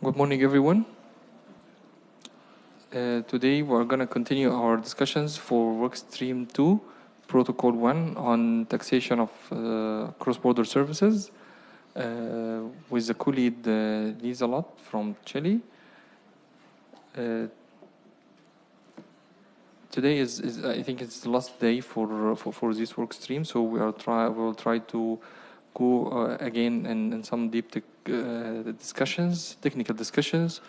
Good morning, everyone. Today we're going to continue our discussions for Workstream 2, Protocol 1 on taxation of cross-border services with the co-lead Lisa Lott from Chile. Today is I think it's the last day for this workstream, so we'll try to go again in some deep technical discussions,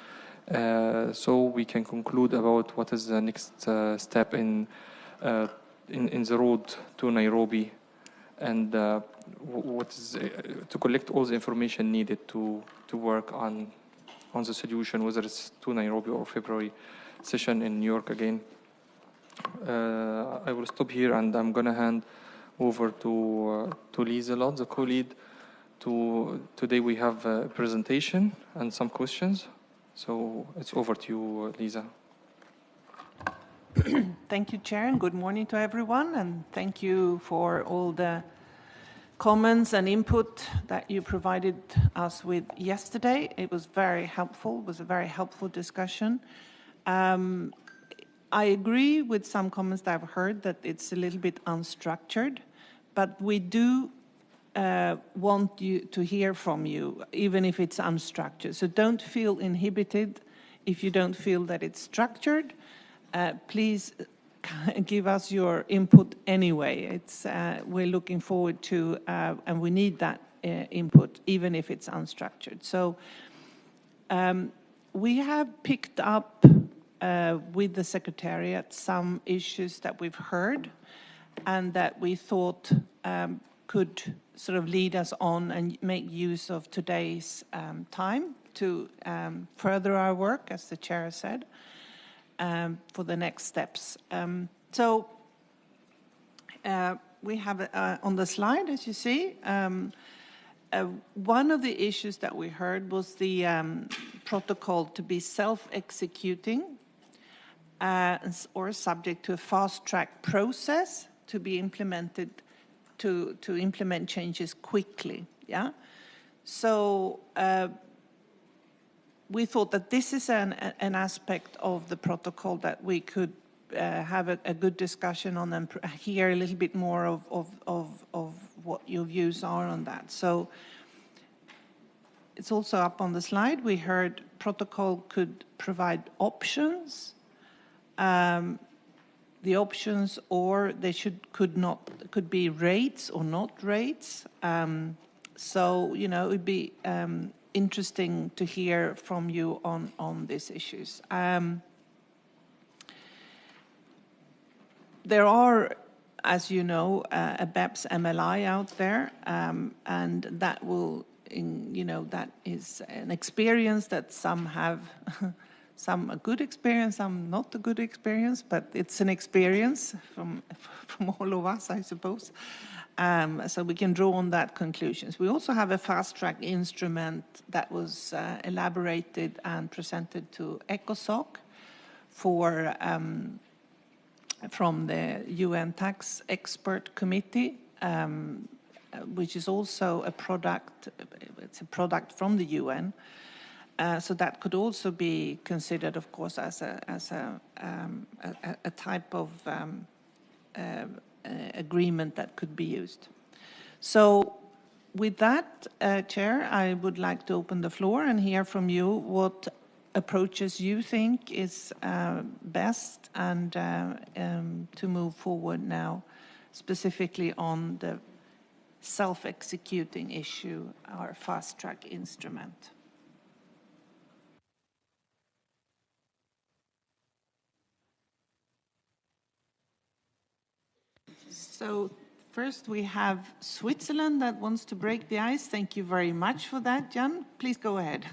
so we can conclude about what is the next step in the road to Nairobi, and what is to collect all the information needed to work on the solution, whether it's to Nairobi or February session in New York again. I will stop here, and I'm gonna hand over to Lisa Lott, the co-lead. Today we have a presentation and some questions, so it's over to you, Lisa. Thank you, Chair, and good morning to everyone, and thank you for all the comments and input that you provided us with yesterday. It was very helpful. It was a very helpful discussion. I agree with some comments that I've heard that it's a little bit unstructured, but we do want you to hear from you, even if it's unstructured. So don't feel inhibited if you don't feel that it's structured. Please give us your input anyway. We're looking forward to, and we need that input, even if it's unstructured. So we have picked up with the Secretariat some issues that we've heard and that we thought could sort of lead us on and make use of today's time to further our work, as the Chair said, for the next steps. So we have on the slide, as you see, one of the issues that we heard was the protocol to be self-executing or subject to a fast-track process to be implemented, to implement changes quickly. Yeah. So we thought that this is an aspect of the protocol that we could have a good discussion on and hear a little bit more of what your views are on that. So it's also up on the slide. We heard protocol could provide options. The options, or they could be rates or not rates. So it would be interesting to hear from you on these issues. There are, as you know, a BEPS MLI out there, and that will, that is an experience that some have. Some a good experience, some not a good experience, but it's an experience from all of us, I suppose. So we can draw on that conclusions. We also have a fast-track instrument that was elaborated and presented to ECOSOC from the UN Tax Expert Committee, which is also a product. It's a product from the UN. So that could also be considered, of course, as a type of agreement that could be used. So with that, Chair, I would like to open the floor and hear from you what approaches you think is best and to move forward now, specifically on the self-executing issue, our fast-track instrument. So first we have Switzerland that wants to break the ice. Thank you very much for that, Jan. Please go ahead.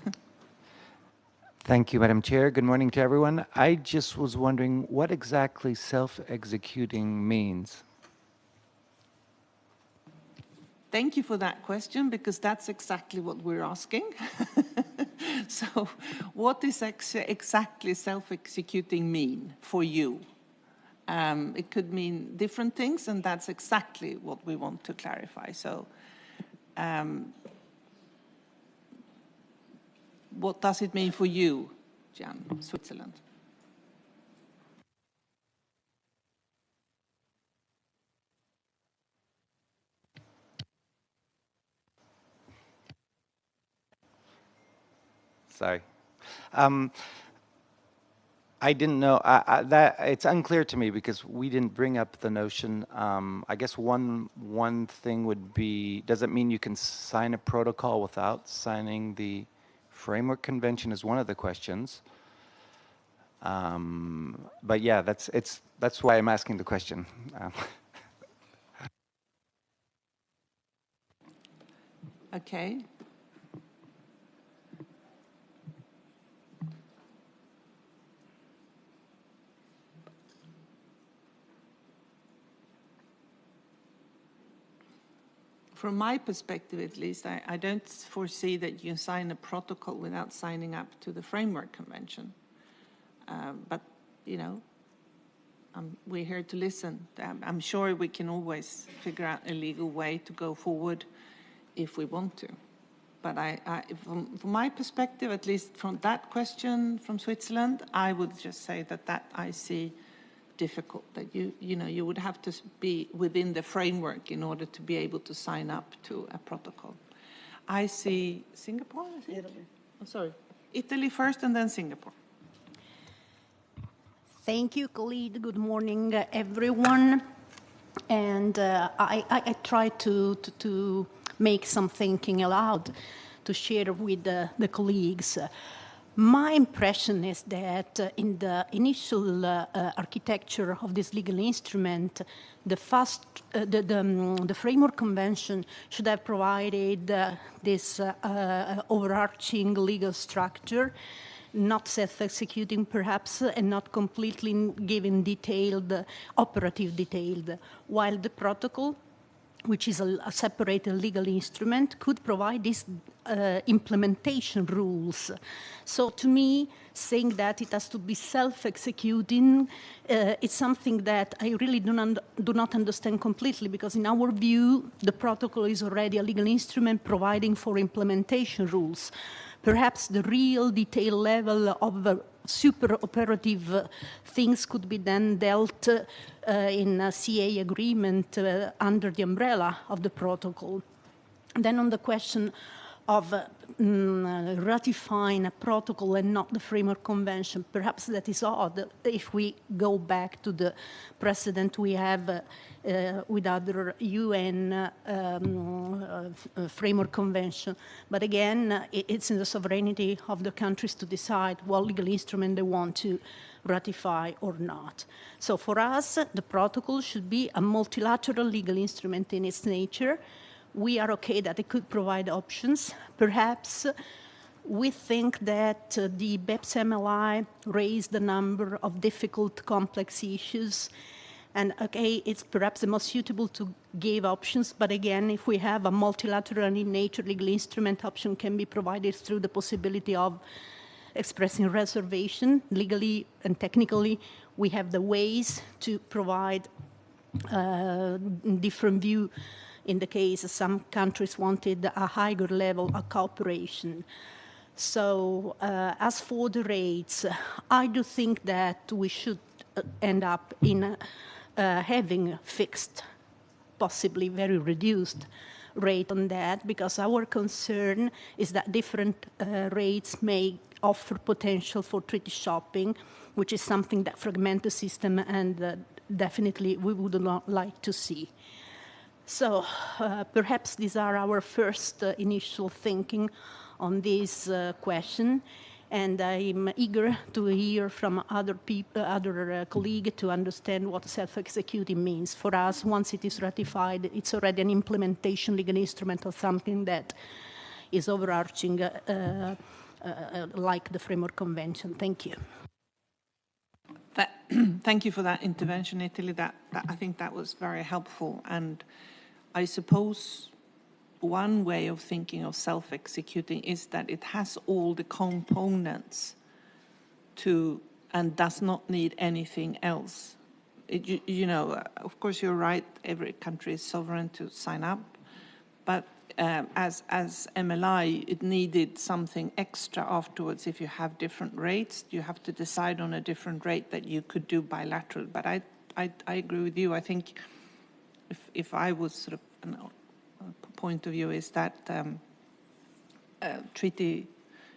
Thank you, Madam Chair. Good morning to everyone. I just was wondering what exactly self-executing means. Thank you for that question, because that's exactly what we're asking. So what does exactly self-executing mean for you? It could mean different things, and that's exactly what we want to clarify. So what does it mean for you, Jan, Switzerland? Sorry. I didn't know that it's unclear to me because we didn't bring up the notion. I guess one thing would be: does it mean you can sign a protocol without signing the framework convention? Is one of the questions. But yeah, that's why I'm asking the question. Okay. From my perspective, at least, I don't foresee that you sign a protocol without signing up to the framework convention. But, you know, we're here to listen. I'm sure we can always figure out a legal way to go forward if we want to. But from my perspective, at least from that question from Switzerland, I would just say that I see difficult, that you would have to be within the framework in order to be able to sign up to a protocol. I see Singapore, I think? Italy. Oh, sorry. Italy first and then Singapore. Thank you, Khalid. Good morning, everyone. And I try to make some thinking aloud to share with the colleagues. My impression is that in the initial architecture of this legal instrument, the Framework Convention should have provided this overarching legal structure, not self-executing perhaps, and not completely giving detailed, operative detailed, while the protocol, which is a separate legal instrument, could provide these implementation rules. So to me, saying that it has to be self-executing is something that I really do not understand completely, because in our view, the protocol is already a legal instrument providing for implementation rules. Perhaps the real detail level of super operative things could be then dealt in a CA agreement under the umbrella of the protocol. Then on the question of ratifying a protocol and not the Framework Convention, perhaps that is odd if we go back to the precedent we have with other UN Framework Convention. But again, it's in the sovereignty of the countries to decide what legal instrument they want to ratify or not. So for us, the protocol should be a multilateral legal instrument in its nature. We are okay that it could provide options. Perhaps we think that the BEPS MLI raised a number of difficult, complex issues. And okay, it's perhaps the most suitable to give options. But again, if we have a multilateral in nature legal instrument, option can be provided through the possibility of expressing reservation. Legally and technically, we have the ways to provide different view. In the case, some countries wanted a higher level of cooperation. So as for the rates, I do think that we should end up in having fixed, possibly very reduced rate on that, because our concern is that different rates may offer potential for treaty shopping, which is something that fragments the system and definitely we would not like to see. So perhaps these are our first initial thinking on this question, and I'm eager to hear from other people, other colleagues, to understand what self-executing means. For us, once it is ratified, it's already an implementation legal instrument of something that is overarching, like the Framework Convention. Thank you. Thank you for that intervention, Italy. I think that was very helpful. And I suppose one way of thinking of self-executing is that it has all the components to and does not need anything else. You know, of course, you're right, every country is sovereign to sign up, but as MLI, it needed something extra afterwards. If you have different rates, you have to decide on a different rate that you could do bilateral. But I agree with you. I think if I was sort of point of view is that treaty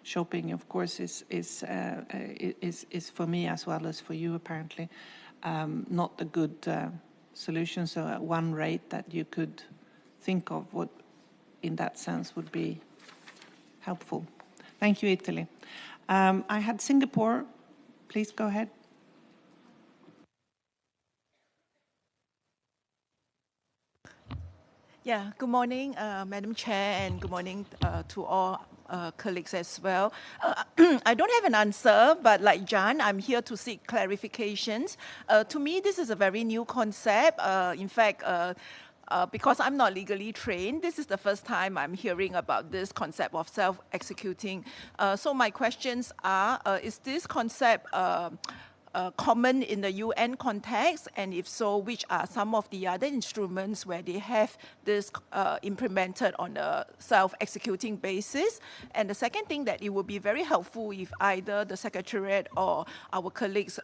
shopping, of course, is for me as well as for you apparently not a good solution. So one rate that you could think of would, in that sense, would be helpful. Thank you, Italy. I had Singapore. Please go ahead. Yeah, good morning, Madam Chair, and good morning to all colleagues as well. I don't have an answer, but like John, I'm here to seek clarifications. To me, this is a very new concept. In fact, because I'm not legally trained, this is the first time I'm hearing about this concept of self-executing. So my questions are, is this concept common in the UN context, and if so, which are some of the other instruments where they have this implemented on a self-executing basis? And the second thing, that it would be very helpful if either the Secretariat or our colleagues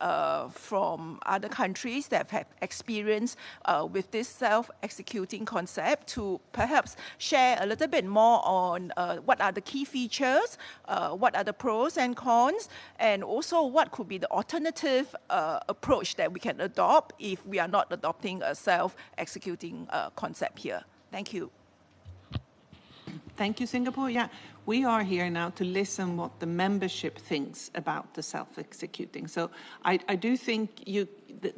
from other countries that have experience with this self-executing concept to perhaps share a little bit more on what are the key features, what are the pros and cons, and also what could be the alternative approach that we can adopt if we are not adopting a self-executing concept here. Thank you. Thank you, Singapore. Yeah, we are here now to listen what the membership thinks about the self-executing. So I do think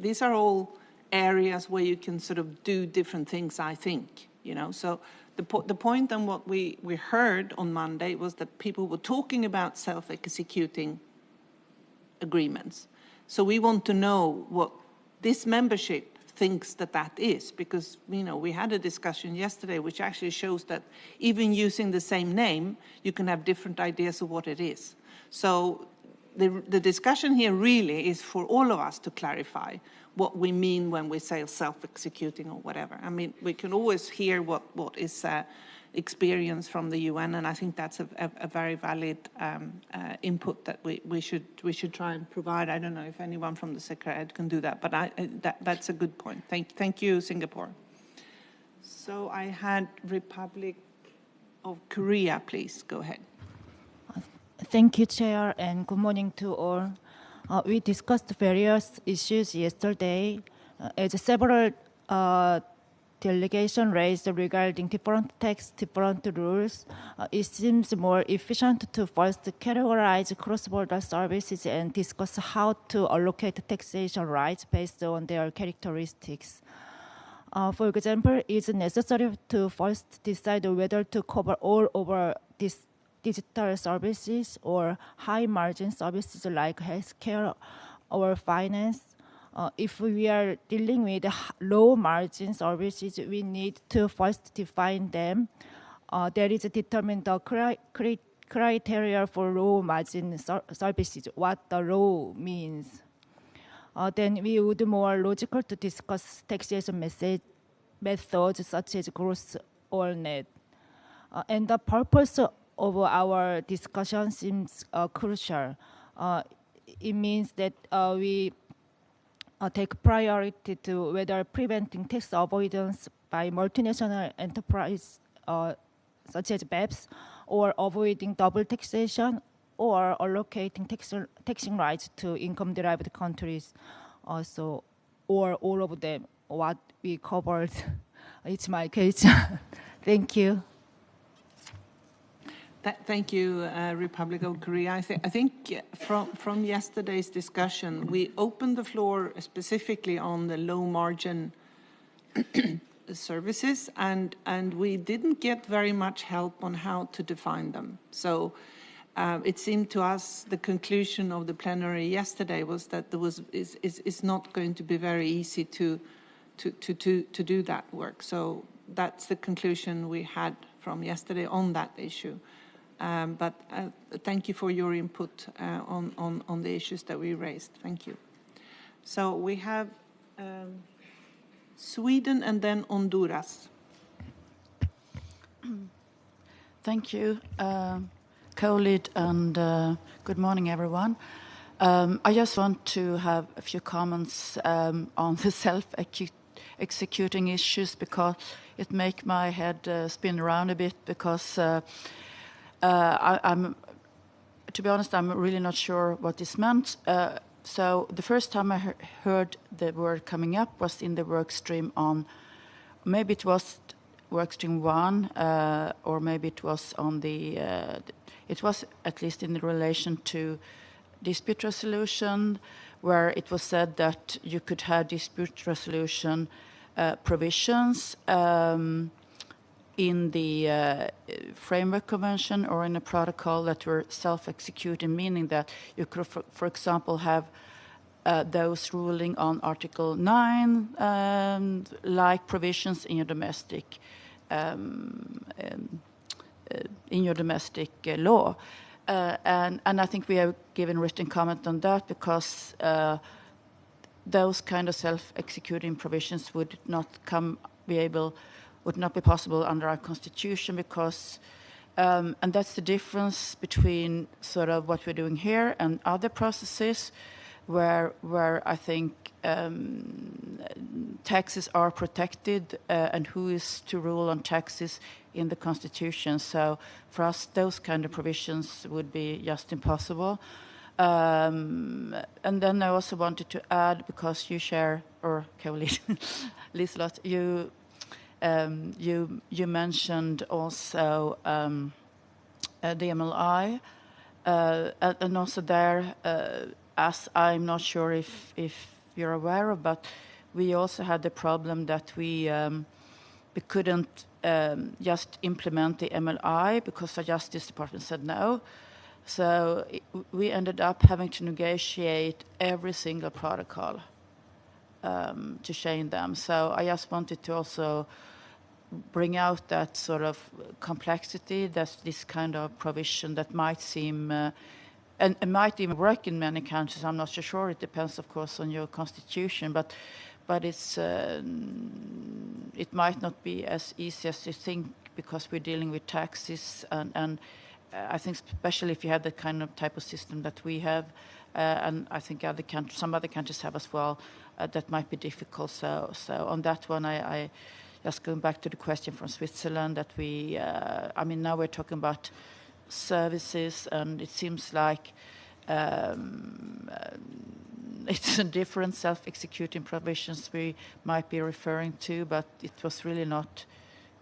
these are all areas where you can sort of do different things, I think, you know. So the point and what we heard on Monday was that people were talking about self-executing agreements. So we want to know what this membership thinks that is, because, you know, we had a discussion yesterday which actually shows that even using the same name, you can have different ideas of what it is. So the discussion here really is for all of us to clarify what we mean when we say self-executing or whatever. I mean, we can always hear what is experience from the UN, and I think that's a very valid input that we should try and provide. I don't know if anyone from the Secretariat can do that, but that's a good point. Thank you, Singapore. So I had Republic of Korea, please go ahead. Thank you, Chair, and good morning to all. We discussed various issues yesterday. As several delegation raised regarding different tax, different rules, it seems more efficient to first categorize cross-border services and discuss how to allocate taxation rights based on their characteristics. For example, it's necessary to first decide whether to cover all over these digital services or high-margin services like healthcare or finance. If we are dealing with low-margin services, we need to first define them. That is determine the criteria for low-margin services, what the low means. Then we would more logical to discuss taxation methods such as gross or net. And the purpose of our discussion seems crucial. It means that we take priority to whether preventing tax avoidance by multinational enterprise such as BEPS, or avoiding double taxation, or allocating taxing rights to income-derived countries, also, or all of them. What we covered, it's my case. Thank you. Thank you, Republic of Korea. I think from yesterday's discussion, we opened the floor specifically on the low margin services, and we didn't get very much help on how to define them. So it seemed to us the conclusion of the plenary yesterday was that it's not going to be very easy to do that work. So that's the conclusion we had from yesterday on that issue. But thank you for your input on the issues that we raised. Thank you. So we have Sweden and then Honduras. Thank you, co-lead, and good morning, everyone. I just want to have a few comments on the self-executing issues because it makes my head spin around a bit because I'm, to be honest, I'm really not sure what this meant. So the first time I heard the word coming up was in the work stream on, maybe it was work stream 1, or maybe it was on the, it was at least in relation to dispute resolution, where it was said that you could have dispute resolution provisions in the framework convention or in a protocol that were self-executing, meaning that you could, for example, have those ruling on Article 9, like provisions in your domestic law. And I think we have given written comment on that because those kind of self-executing provisions would not be possible under our constitution because, and that's the difference between sort of what we're doing here and other processes where I think taxes are protected and who is to rule on taxes in the constitution. So for us, those kind of provisions would be just impossible. And then I also wanted to add, because you share, or co-lead, Liselott, you mentioned also the MLI, and also there, as I'm not sure if you're aware of, but we also had the problem that we couldn't just implement the MLI because the Justice Department said no. So we ended up having to negotiate every single protocol to change them. So I just wanted to also bring out that sort of complexity, that's this kind of provision that might seem, and it might even work in many countries, I'm not so sure, it depends of course on your constitution, but it's, it might not be as easy as you think because we're dealing with taxes and I think especially if you have the kind of type of system that we have, and I think some other countries have as well, that might be difficult. So on that one, I just going back to the question from Switzerland that we, I mean, now we're talking about services, and it seems like it's a different self-executing provisions we might be referring to, but it was really not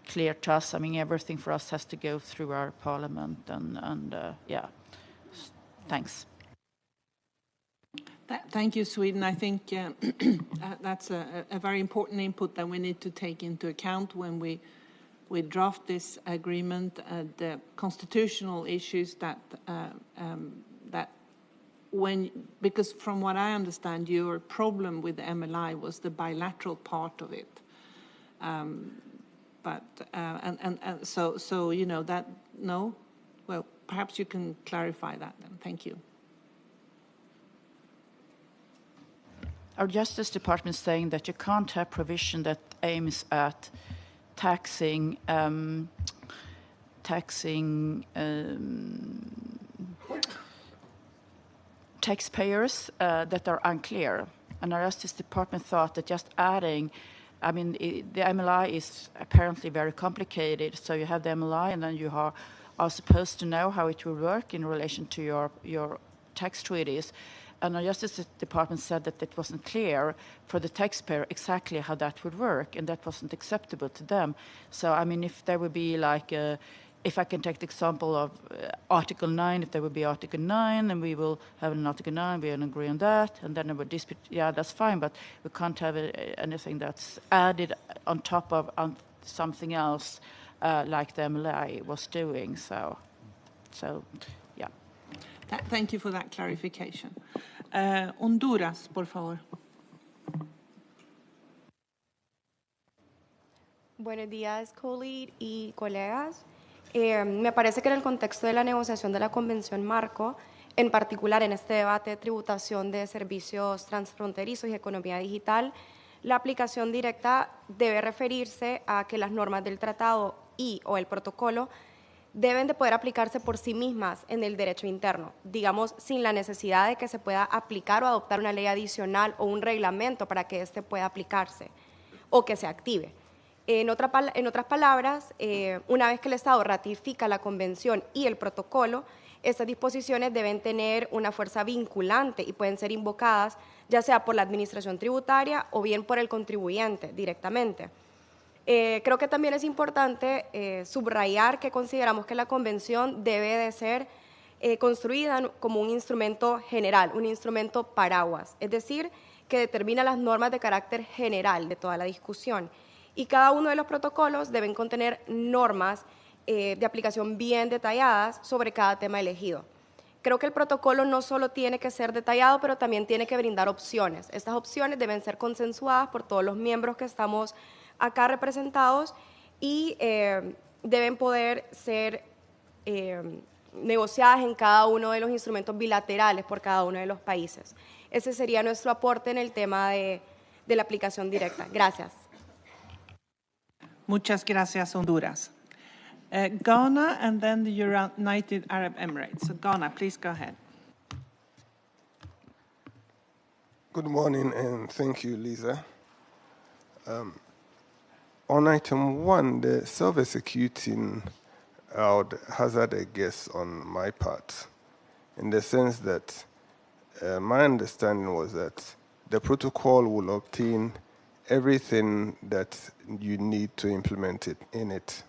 clear to us. I mean, everything for us has to go through our parliament, and yeah. Thanks. Thank you, Sweden. I think that's a very important input that we need to take into account when we draft this agreement. The constitutional issues because from what I understand, your problem with the MLI was the bilateral part of it. So you know that, no? Well, perhaps you can clarify that then. Thank you. Our Justice Department is saying that you can't have provision that aims at taxing taxpayers that are unclear. And our Justice Department thought that just adding, I mean, the MLI is apparently very complicated. So you have the MLI, and then you are supposed to know how it will work in relation to your tax treaties. And our Justice Department said that it wasn't clear for the taxpayer exactly how that would work, and that wasn't acceptable to them. So, I mean, if there would be like, if I can take the example of Article 9, if there would be Article 9, and we will have an Article 9, we will agree on that, and then there would dispute, yeah, that's fine, but we can't have anything that's added on top of something else like the MLI was doing. So yeah. Thank you for that clarification. Honduras, por favor. Buenos días, co-lead y colegas. Me parece que en el contexto de la negociación de la Convención Marco, en particular en este debate de tributación de servicios transfronterizos y economía digital, la aplicación directa debe referirse a que las normas del tratado y o el protocolo deben de poder aplicarse por sí mismas en el derecho interno, digamos, sin la necesidad de que se pueda aplicar o adoptar una ley adicional o un reglamento para que éste pueda aplicarse o que se active. En otras palabras, una vez que el Estado ratifica la Convención y el protocolo, estas disposiciones deben tener una fuerza vinculante y pueden ser invocadas ya sea por la Administración Tributaria o bien por el contribuyente directamente. Creo que también es importante subrayar que consideramos que la Convención debe de ser construida como un instrumento general, un instrumento paraguas, es decir, que determina las normas de carácter general de toda la discusión. Y cada uno de los protocolos deben contener normas de aplicación bien detalladas sobre cada tema elegido. Creo que el protocolo no solo tiene que ser detallado, pero también tiene que brindar opciones. Estas opciones deben ser consensuadas por todos los miembros que estamos acá representados y deben poder ser negociadas en cada uno de los instrumentos bilaterales por cada uno de los países. Ese sería nuestro aporte en el tema de la aplicación directa. Gracias. Muchas gracias, Honduras. Ghana and then the United Arab Emirates. So Ghana, please go ahead. Good morning and thank you, Lisa. On item 1, the self-executing, I would hazard a guess on my part, in the sense that my understanding was that the protocol will obtain everything that you need to implement it in it,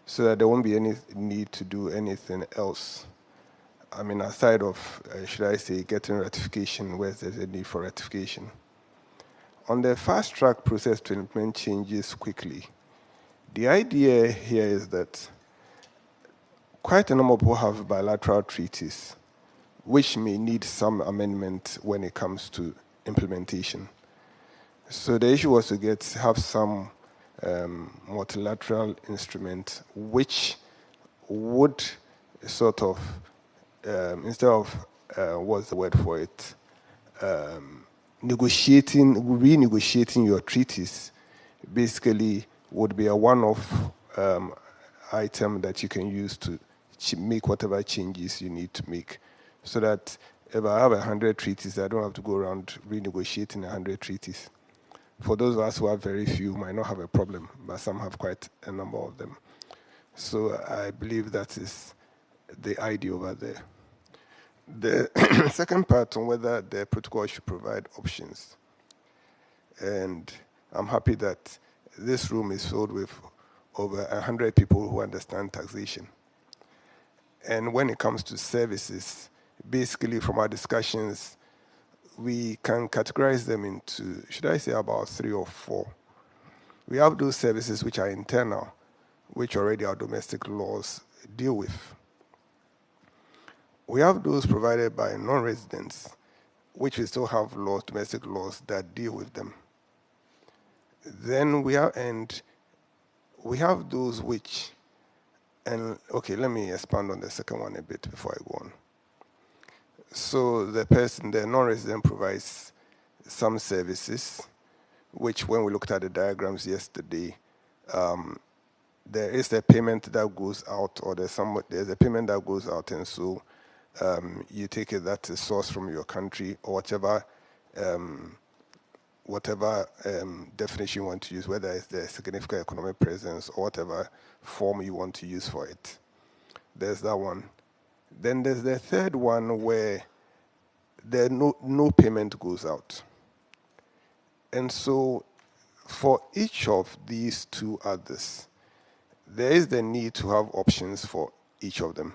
so that there won't be any need to do anything else. I mean, aside of, should I say, getting ratification where there's a need for ratification. On the fast-track process to implement changes quickly, the idea here is that quite a number of people have bilateral treaties which may need some amendment when it comes to implementation. So the issue was to have some multilateral instrument which would sort of, instead of, what's the word for it, renegotiating your treaties, basically would be a one-off item that you can use to make whatever changes you need to make, so that if I have 100 treaties, I don't have to go around renegotiating 100 treaties. For those of us who have very few, might not have a problem, but some have quite a number of them. So I believe that is the idea over there. The second part on whether the protocol should provide options. And I'm happy that this room is filled with over 100 people who understand taxation. And when it comes to services, basically from our discussions, we can categorize them into, should I say, about 3 or 4. We have those services which are internal, which already our domestic laws deal with. We have those provided by non-residents, which we still have laws, domestic laws that deal with them. Then we have those which, and okay, let me expand on the second one a bit before I go on. So the non-resident provides some services, which when we looked at the diagrams yesterday, there is a payment that goes out, or there's a payment that goes out, and so you take it that is sourced from your country, or whatever definition you want to use, whether it's the significant economic presence or whatever form you want to use for it. There's that one. Then there's the third one where no payment goes out. And so for each of these 2 others, there is the need to have options for each of them,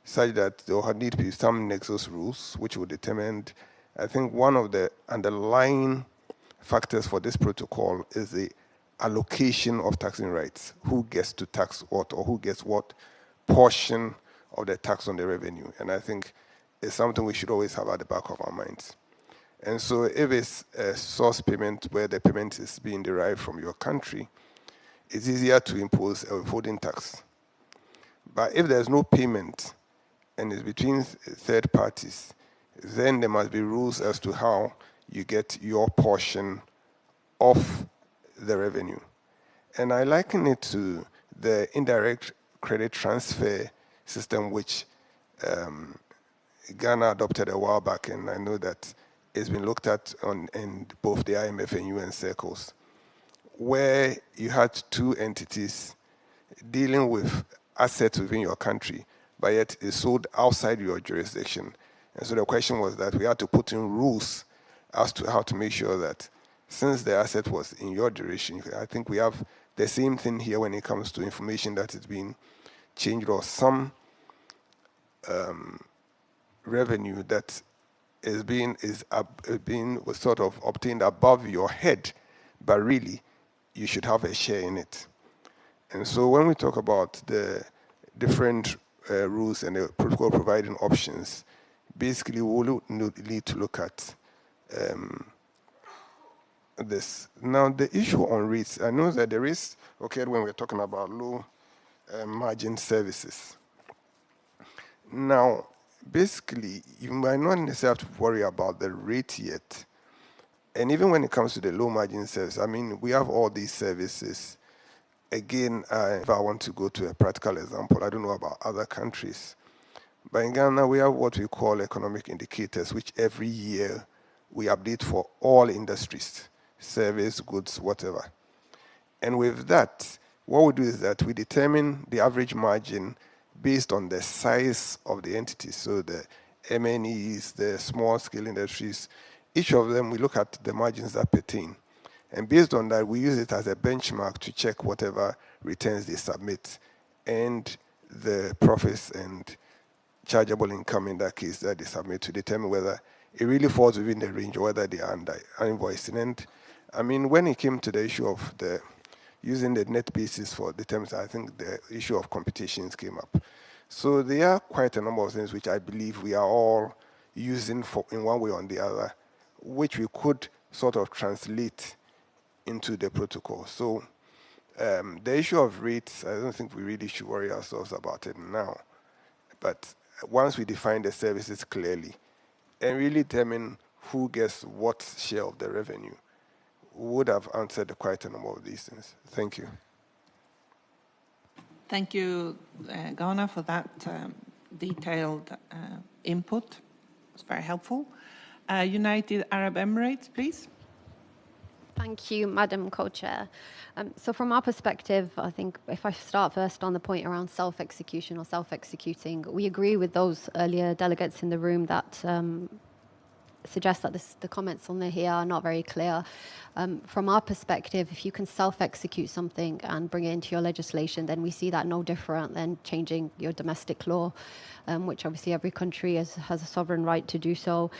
such that there will need to be some nexus rules which will determine, I think one of the underlying factors for this protocol is the allocation of taxing rights. Who gets to tax what, or who gets what portion of the tax on the revenue. And I think it's something we should always have at the back of our minds. And so if it's a source payment where the payment is being derived from your country, it's easier to impose a withholding tax. But if there's no payment and it's between third parties, then there must be rules as to how you get your portion of the revenue. And I liken it to the indirect credit transfer system, which Ghana adopted a while back, and I know that it's been looked at in both the IMF and UN circles, where you had two entities dealing with assets within your country, but yet it's sold outside your jurisdiction. And so the question was that we had to put in rules as to how to make sure that since the asset was in your jurisdiction, I think we have the same thing here when it comes to information that is being changed or some revenue that is being sort of obtained above your head, but really you should have a share in it. And so when we talk about the different rules and the protocol providing options, basically we will need to look at this. Now the issue on rates, I know that there is occurred when we're talking about low margin services. Now, basically, you might not necessarily have to worry about the rate yet. And even when it comes to the low margin service, I mean, we have all these services. Again, if I want to go to a practical example, I don't know about other countries, but in Ghana, we have what we call economic indicators, which every year we update for all industries, service, goods, whatever. And with that, what we do is that we determine the average margin based on the size of the entities. So the MNEs, the small-scale industries, each of them, we look at the margins that pertain. And based on that, we use it as a benchmark to check whatever returns they submit and the profits and chargeable income in that case that they submit to determine whether it really falls within the range or whether they are under invoicing. And I mean, when it came to the issue of using the net basis for the terms, I think the issue of competitions came up. So there are quite a number of things which I believe we are all using in one way or the other, which we could sort of translate into the protocol. So the issue of rates, I don't think we really should worry ourselves about it now. But once we define the services clearly and really determine who gets what share of the revenue, would have answered quite a number of these things. Thank you. Thank you, Ghana, for that detailed input. It's very helpful. United Arab Emirates, please. Thank you, Madam Co-Chair. So from our perspective, I think if I start first on the point around self-execution or self-executing, we agree with those earlier delegates in the room that suggest that the comments on here are not very clear. From our perspective, if you can self-execute something and bring it into your legislation, then we see that no different than changing your domestic law, which obviously every country has a sovereign right to do so.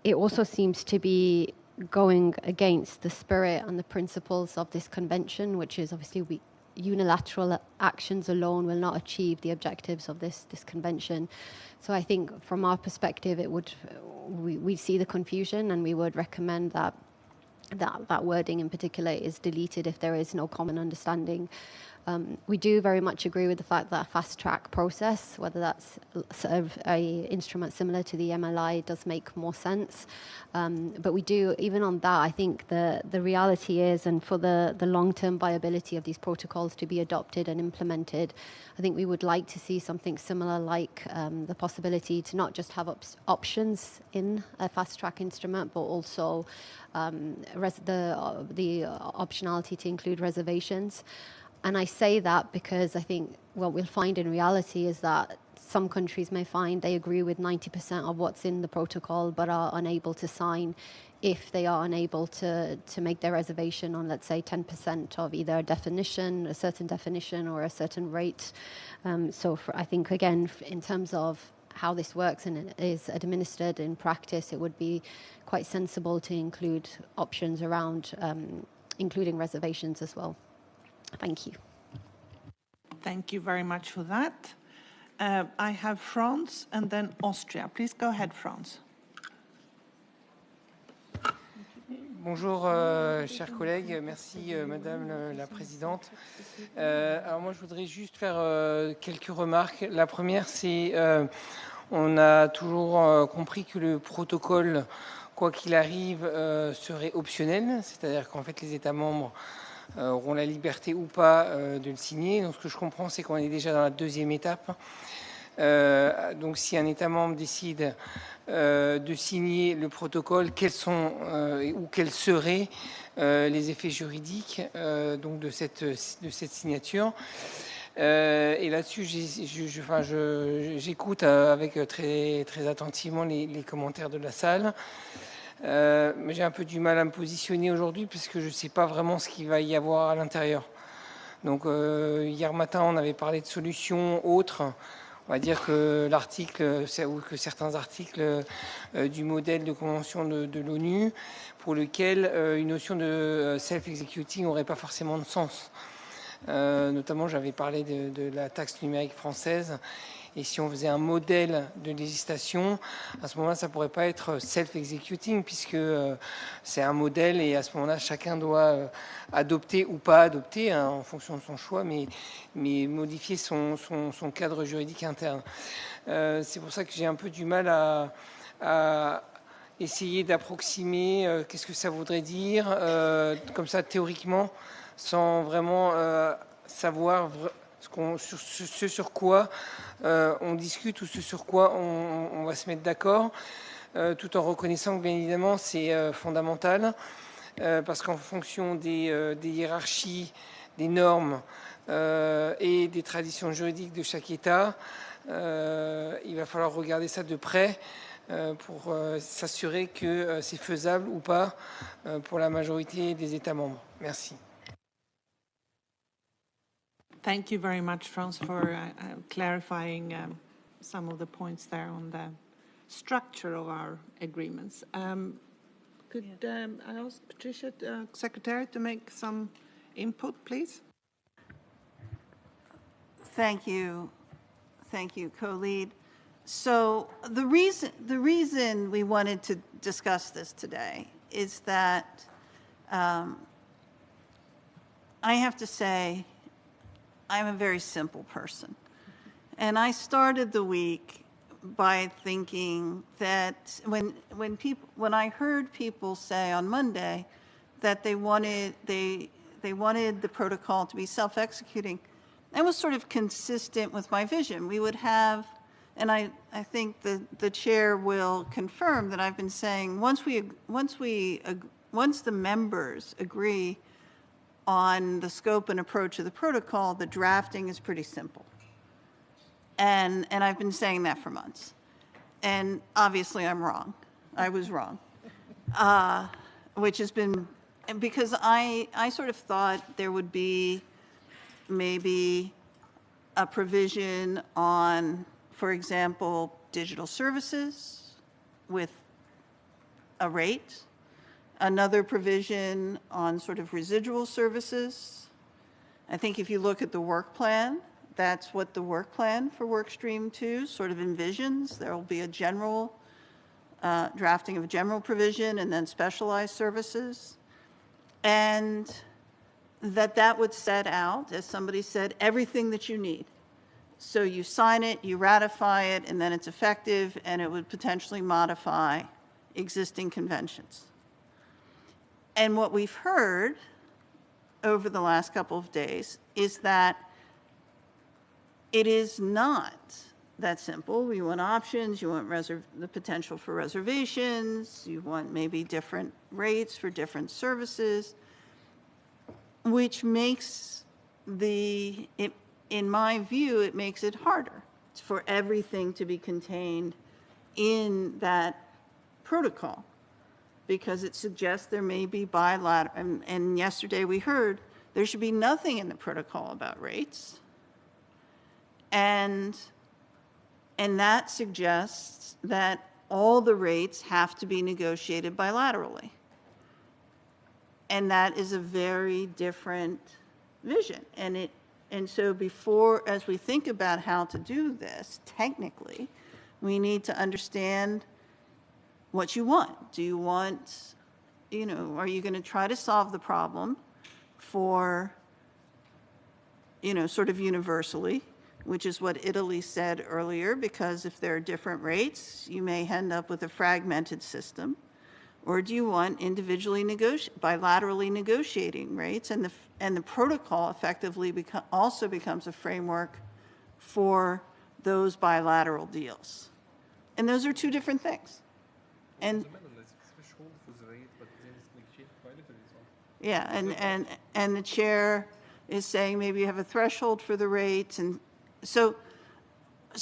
It also seems to be going against the spirit and the principles of this convention, which is obviously unilateral actions alone will not achieve the objectives of this convention. So I think from our perspective, we see the confusion, and we would recommend that wording in particular is deleted if there is no common understanding. We do very much agree with the fact that a fast-track process, whether that's sort of an instrument similar to the MLI, does make more sense. But we do, even on that, I think the reality is, and for the long-term viability of these protocols to be adopted and implemented, I think we would like to see something similar, like the possibility to not just have options in a fast-track instrument, but also the optionality to include reservations. And I say that because I think what we'll find in reality is that some countries may find they agree with 90% of what's in the protocol, but are unable to sign if they are unable to make their reservation on, let's say, 10% of either a certain definition or a certain rate. I think, again, in terms of how this works and is administered in practice, it would be quite sensible to include options around including reservations as well. Thank you. Thank you very much for that. I have France and then Austria. Please go ahead, France. Bonjour, chers collègues. Merci, Madame la Présidente. Alors moi, je voudrais juste faire quelques remarques. La première, c'est on a toujours compris que le protocole, quoi qu'il arrive, serait optionnel. C'est-à-dire qu'en fait, les États membres auront la liberté ou pas de le signer. Donc ce que je comprends, c'est qu'on est déjà dans la deuxième étape. Donc si un État membre décide de signer le protocole, quels sont ou quels seraient les effets juridiques donc de cette signature. Et là-dessus, j'écoute avec très, très attentivement les commentaires de la salle. Mais j'ai un peu du mal à me positionner aujourd'hui parce que je ne sais pas vraiment ce qu'il va y avoir à l'intérieur. Donc hier matin, on avait parlé de solutions autres. On va dire que l'article, ou que certains articles du modèle de convention de l'ONU, pour lequel une notion de self-executing n'aurait pas forcément de sens. Notamment, j'avais parlé de la taxe numérique française. Et si on faisait un modèle de législation, à ce moment-là, ça ne pourrait pas être self-executing, puisque c'est un modèle et à ce moment-là, chacun doit adopter ou pas adopter, hein, en fonction de son choix, mais modifier son cadre juridique interne. C'est pour ça que j'ai un peu du mal à essayer d'approximer qu'est-ce que ça voudrait dire, comme ça, théoriquement, sans vraiment savoir ce sur quoi on discute ou ce sur quoi on va se mettre d'accord, tout en reconnaissant que bien évidemment c'est fondamental, parce qu'en fonction des hiérarchies, des normes et des traditions juridiques de chaque État, il va falloir regarder ça de près pour s'assurer que c'est faisable ou pas pour la majorité des États membres. Merci. Thank you very much, France, for clarifying some of the points there on the structure of our agreements. Could I ask Patricia, Secretary, to make some input, please? Thank you, co-lead. So the reason we wanted to discuss this today is that I have to say I'm a very simple person. And I started the week by thinking that when I heard people say on Monday that they wanted the protocol to be self-executing, that was sort of consistent with my vision. We would have, and I think the chair will confirm that I've been saying once the members agree on the scope and approach of the protocol, the drafting is pretty simple. And I've been saying that for months. And obviously I'm wrong. I was wrong. Which has been, because I sort of thought there would be maybe a provision on, for example, digital services with a rate, another provision on sort of residual services. I think if you look at the work plan, that's what the work plan for Workstream 2 sort of envisions. There will be a general drafting of a general provision and then specialized services. And that would set out, as somebody said, everything that you need. So you sign it, you ratify it, and then it's effective, and it would potentially modify existing conventions. And what we've heard over the last couple of days is that it is not that simple. You want options, you want the potential for reservations, you want maybe different rates for different services, which makes in my view, it makes it harder for everything to be contained in that protocol, because it suggests there may be bilateral, and yesterday we heard there should be nothing in the protocol about rates. And that suggests that all the rates have to be negotiated bilaterally. And that is a very different vision. And so as we think about how to do this, technically, we need to understand what you want. Do you want, are you going to try to solve the problem for, sort of universally, which is what Italy said earlier, because if there are different rates, you may end up with a fragmented system. Or do you want individually bilaterally negotiating rates? And the protocol effectively also becomes a framework for those bilateral deals. And those are two different things. And yeah, and the chair is saying maybe you have a threshold for the rates. And so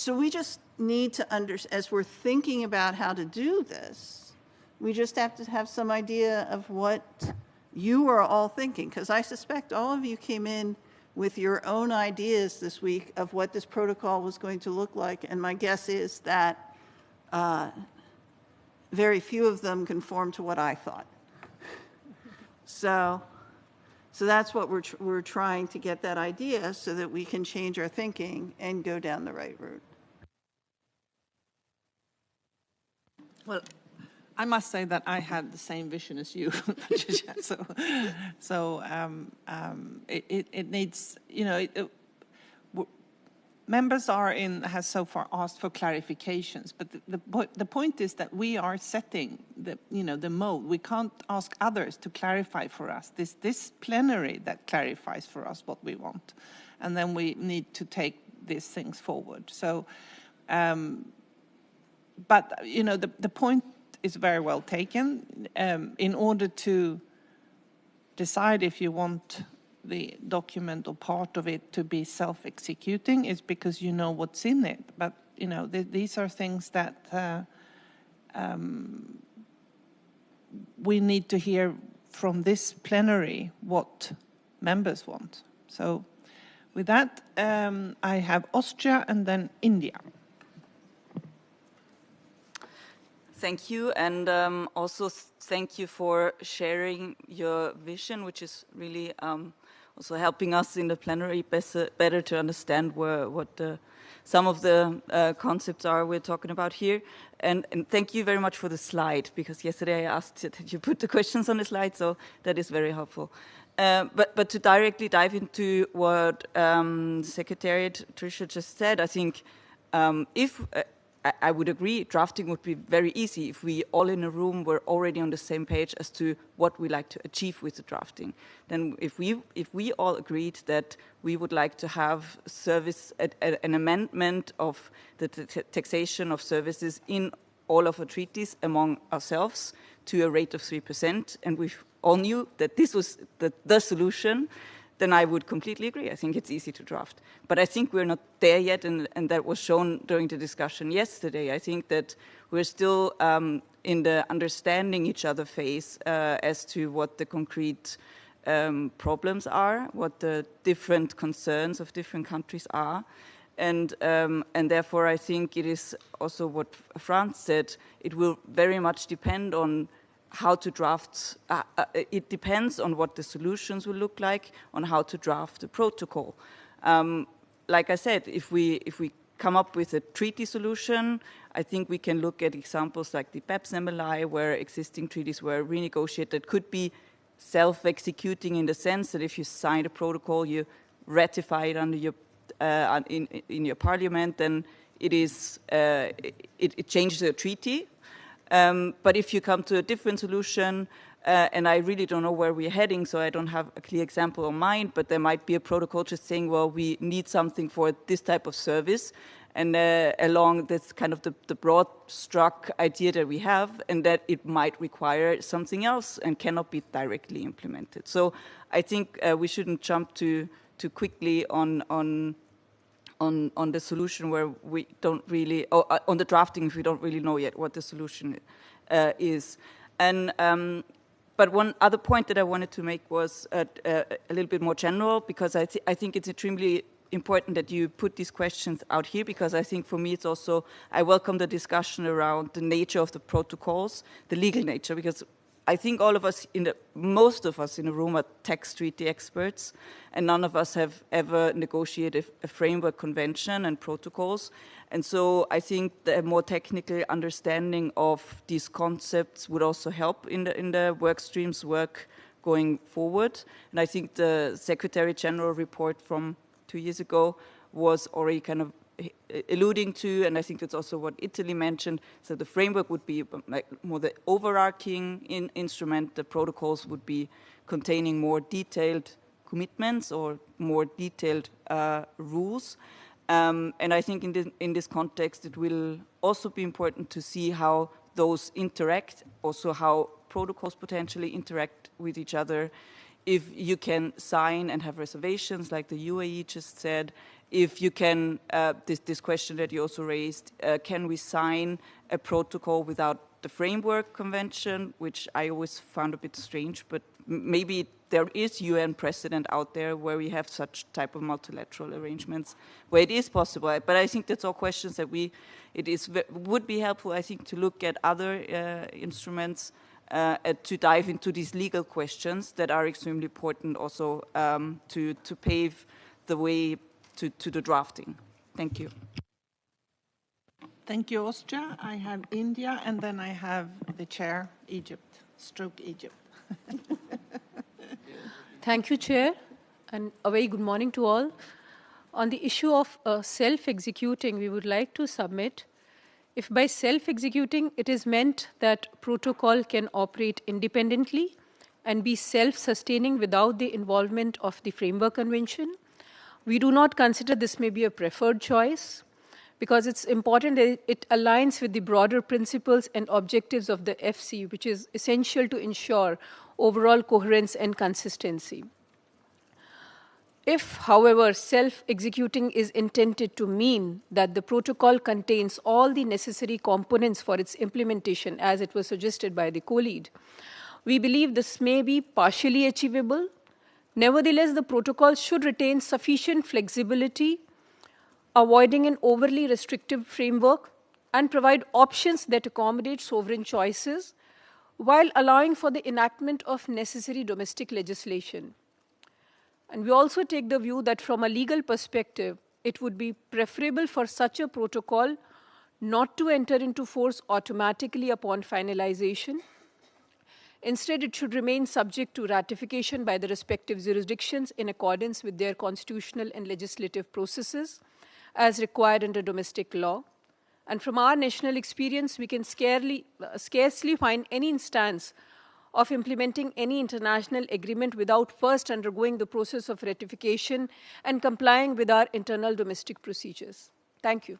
we just need to as we're thinking about how to do this, we just have to have some idea of what you are all thinking, because I suspect all of you came in with your own ideas this week of what this protocol was going to look like, and my guess is that very few of them conform to what I thought. So that's what we're trying to get that idea so that we can change our thinking and go down the right route. Well, I must say that I had the same vision as you, Patricia. It needs, members has so far asked for clarifications, but the point is that we are setting the mode. We can't ask others to clarify for us. This plenary that clarifies for us what we want, and then we need to take these things forward. So, but the point is very well taken. In order to decide if you want the document or part of it to be self-executing, is because you know what's in it. But these are things that we need to hear from this plenary what members want. So with that, I have Austria and then India. Thank you, and also thank you for sharing your vision, which is really also helping us in the plenary better to understand what some of the concepts are we're talking about here. And thank you very much for the slide, because yesterday I asked that you put the questions on the slide, so that is very helpful. But to directly dive into what Secretariat Tricia just said, I think I would agree, drafting would be very easy if we all in a room were already on the same page as to what we like to achieve with the drafting. Then if we all agreed that we would like to have an amendment of the taxation of services in all of our treaties among ourselves to a rate of 3%, and we all knew that this was the solution, then I would completely agree. I think it's easy to draft. But I think we're not there yet, and that was shown during the discussion yesterday. I think that we're still in the understanding each other phase as to what the concrete problems are, what the different concerns of different countries are. And therefore, I think it is also what Franz said, it will very much depend on how to draft, it depends on what the solutions will look like, on how to draft the protocol. Like I said, if we come up with a treaty solution, I think we can look at examples like the BEPS MLI, where existing treaties were renegotiated, could be self-executing in the sense that if you sign a protocol, you ratify it under your, in your parliament, then it changes the treaty. But if you come to a different solution, and I really don't know where we're heading, so I don't have a clear example in mind, but there might be a protocol just saying, well, we need something for this type of service, and along this kind of the broad struck idea that we have, and that it might require something else and cannot be directly implemented. So I think we shouldn't jump too quickly on the solution where we don't really, or on the drafting if we don't really know yet what the solution is. And but one other point that I wanted to make was a little bit more general, because I think it's extremely important that you put these questions out here, because I think for me it's also, I welcome the discussion around the nature of the protocols, the legal nature, because I think all of us, most of us in the room are tax treaty experts, and none of us have ever negotiated a framework convention and protocols. And so I think the more technical understanding of these concepts would also help in the work streams work going forward. And I think the Secretary General report from 2 years ago was already kind of alluding to, and I think that's also what Italy mentioned. So the framework would be like more the overarching instrument. The protocols would be containing more detailed commitments or more detailed rules. And I think in this context, it will also be important to see how those interact, also how protocols potentially interact with each other. If you can sign and have reservations, like the UAE just said, if you can, this question that you also raised, can we sign a protocol without the framework convention, which I always found a bit strange, but maybe there is UN precedent out there where we have such type of multilateral arrangements where it is possible. But I think that's all questions that would be helpful, I think, to look at other instruments to dive into these legal questions that are extremely important also to pave the way to the drafting. Thank you. Thank you, Austria. I have India, and then I have the chair, Egypt. Thank you, Chair, and a very good morning to all. On the issue of self-executing, we would like to submit, if by self-executing it is meant that protocol can operate independently and be self-sustaining without the involvement of the Framework Convention, we do not consider this may be a preferred choice, because it's important that it aligns with the broader principles and objectives of the FC, which is essential to ensure overall coherence and consistency. If, however, self-executing is intended to mean that the protocol contains all the necessary components for its implementation, as it was suggested by the co-lead, we believe this may be partially achievable. Nevertheless, the protocol should retain sufficient flexibility, avoiding an overly restrictive framework, and provide options that accommodate sovereign choices while allowing for the enactment of necessary domestic legislation. And we also take the view that from a legal perspective, it would be preferable for such a protocol not to enter into force automatically upon finalization. Instead, it should remain subject to ratification by the respective jurisdictions in accordance with their constitutional and legislative processes, as required under domestic law. And from our national experience, we can scarcely find any instance of implementing any international agreement without first undergoing the process of ratification and complying with our internal domestic procedures. Thank you.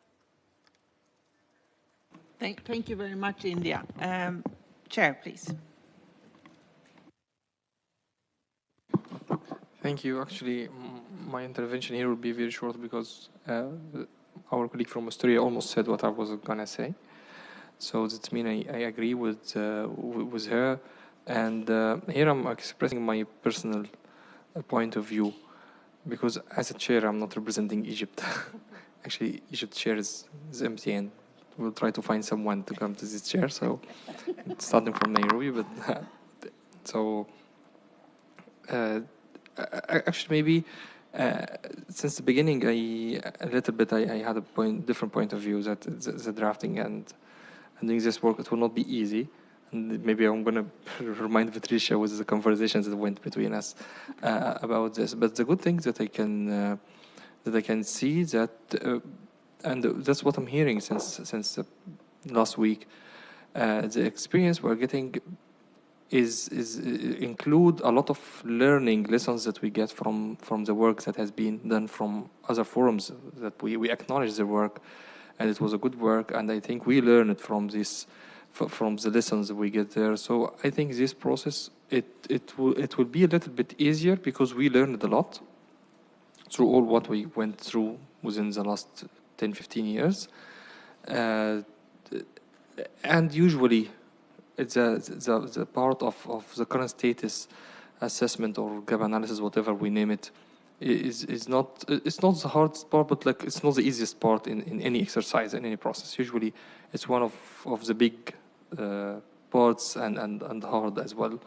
Thank you very much, India. Chair, please. Thank you. Actually, my intervention here will be very short because our colleague from Australia almost said what I was going to say. So that means I agree with her. And here I'm expressing my personal point of view, because as a chair, I'm not representing Egypt. Actually, Egypt's chair is empty, and we'll try to find someone to come to this chair. So starting from Nairobi, but actually maybe since the beginning, I had a different point of view that the drafting and doing this work, it will not be easy. And maybe I'm going to remind Patricia with the conversations that went between us about this. But the good thing that I can see that, and that's what I'm hearing since last week, the experience we're getting is include a lot of learning lessons that we get from the work that has been done from other forums, that we acknowledge the work, and it was a good work, and I think we learned from this, from the lessons we get there. So I think this process, it will be a little bit easier because we learned a lot through all what we went through within the last 10-15 years, and usually it's the part of the current status assessment or gap analysis, whatever we name it, it's not the hardest part, but like it's not the easiest part in any exercise, in any process. Usually it's one of the big parts and hard as well.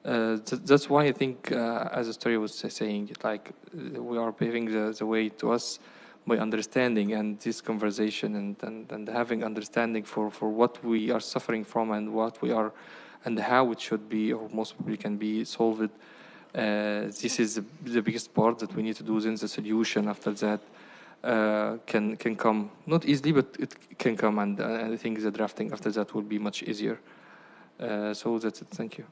That's why I think, as Astoria was saying, like we are paving the way to us by understanding, and this conversation and having understanding for what we are suffering from and what we are and how it should be, or most probably can be solved. This is the biggest part that we need to do. Then the solution after that can come, not easily, but it can come, and I think the drafting after that will be much easier. So that's it. Thank you.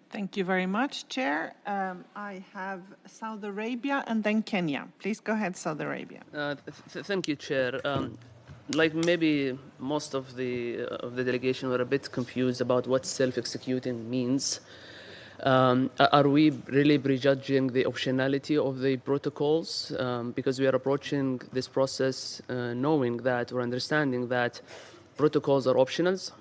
Thank you very much, Chair. I have Saudi Arabia and then Kenya. Please go ahead, Saudi Arabia. Thank you, Chair. Like maybe most of the delegation were a bit confused about what self-executing means. Are we really prejudging the optionality of the protocols? Because we are approaching this process knowing that or understanding that protocols are optionals.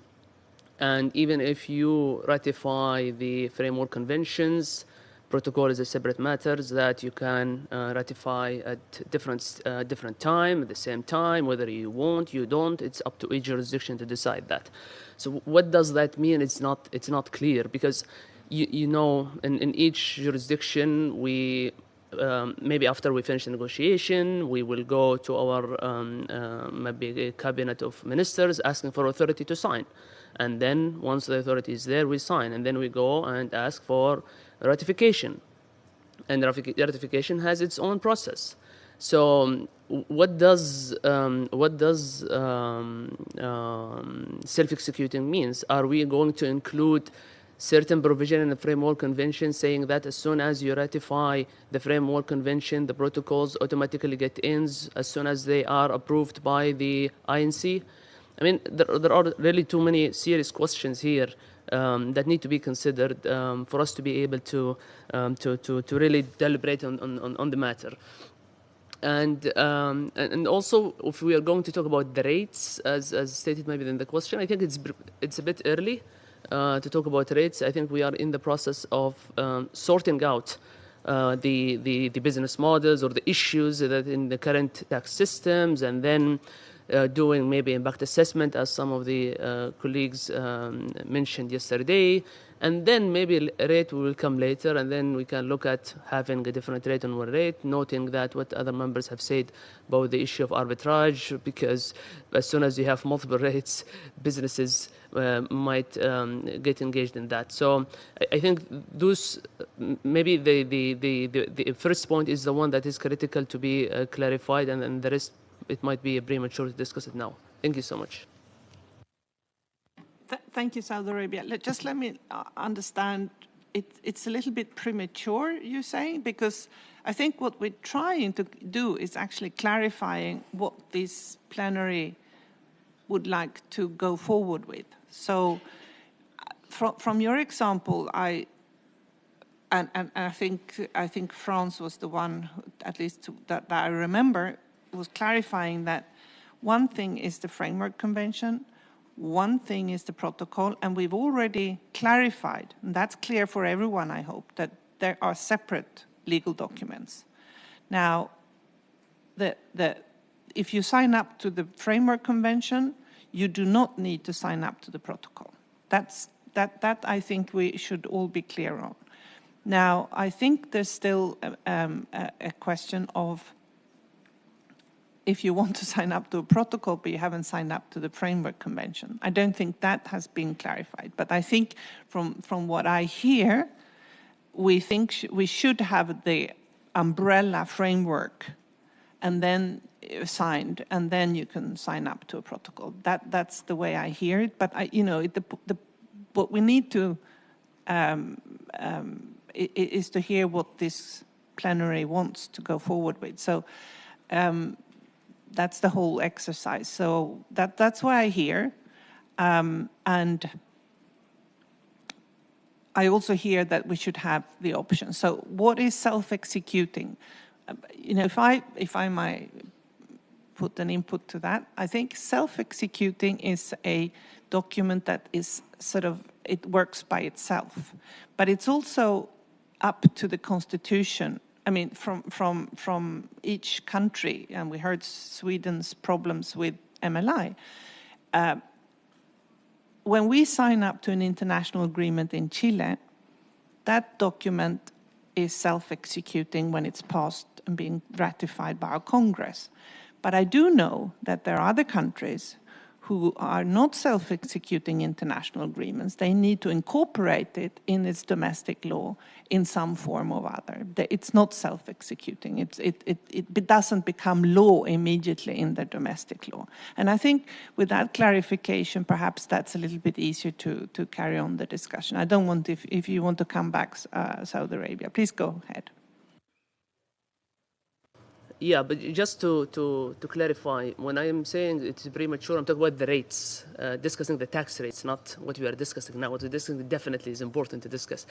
And even if you ratify the framework conventions, protocol is a separate matter that you can ratify at different time, at the same time, whether you want, you don't. It's up to each jurisdiction to decide that. So what does that mean? It's not clear, because you know in each jurisdiction we maybe after we finish the negotiation, we will go to our maybe a cabinet of ministers asking for authority to sign. And then once the authority is there, we sign. And then we go and ask for ratification. And ratification has its own process. So what does self-executing means? Are we going to include certain provision in the framework convention saying that as soon as you ratify the framework convention, the protocols automatically get ends as soon as they are approved by the INC? I mean, there are really too many serious questions here that need to be considered for us to be able to really deliberate on the matter. And also, if we are going to talk about the rates, as stated maybe in the question, I think it's a bit early to talk about rates. I think we are in the process of sorting out the business models or the issues that in the current tax systems, and then doing maybe impact assessment, as some of the colleagues mentioned yesterday, and then maybe a rate will come later, and then we can look at having a different rate on one rate, noting that what other members have said about the issue of arbitrage, because as soon as you have multiple rates, businesses might get engaged in that. So I think those maybe the first point is the one that is critical to be clarified, and the rest, it might be premature to discuss it now. Thank you so much. Thank you, Saudi Arabia. Just let me understand. It's a little bit premature, you say, because I think what we're trying to do is actually clarifying what this plenary would like to go forward with. So from your example, I think France was the one, at least that I remember, was clarifying that one thing is the framework convention, one thing is the protocol, and we've already clarified, and that's clear for everyone, I hope, that there are separate legal documents. Now, if you sign up to the framework convention, you do not need to sign up to the protocol. That I think we should all be clear on. Now, I think there's still a question of if you want to sign up to a protocol, but you haven't signed up to the framework convention. I don't think that has been clarified. But I think from what I hear, we think we should have the umbrella framework and then signed, and then you can sign up to a protocol. That's the way I hear it. But what we need to is to hear what this plenary wants to go forward with. So that's the whole exercise. So that's what I hear. And I also hear that we should have the option. So what is self-executing? If I might put an input to that, I think self-executing is a document that is it works by itself. But it's also up to the Constitution. I mean, from each country, and we heard Sweden's problems with MLI. When we sign up to an international agreement in Chile, that document is self-executing when it's passed and being ratified by our Congress. But I do know that there are other countries who are not self-executing international agreements, they need to incorporate it in its domestic law in some form or other. It's not self-executing. It doesn't become law immediately in the domestic law. And I think with that clarification, perhaps that's a little bit easier to carry on the discussion. I don't want, if you want to come back, Saudi Arabia, please go ahead. Yeah, but just to clarify, when I am saying it's premature, I'm talking about the rates, discussing the tax rates, not what we are discussing now. What we're discussing definitely is important to discuss.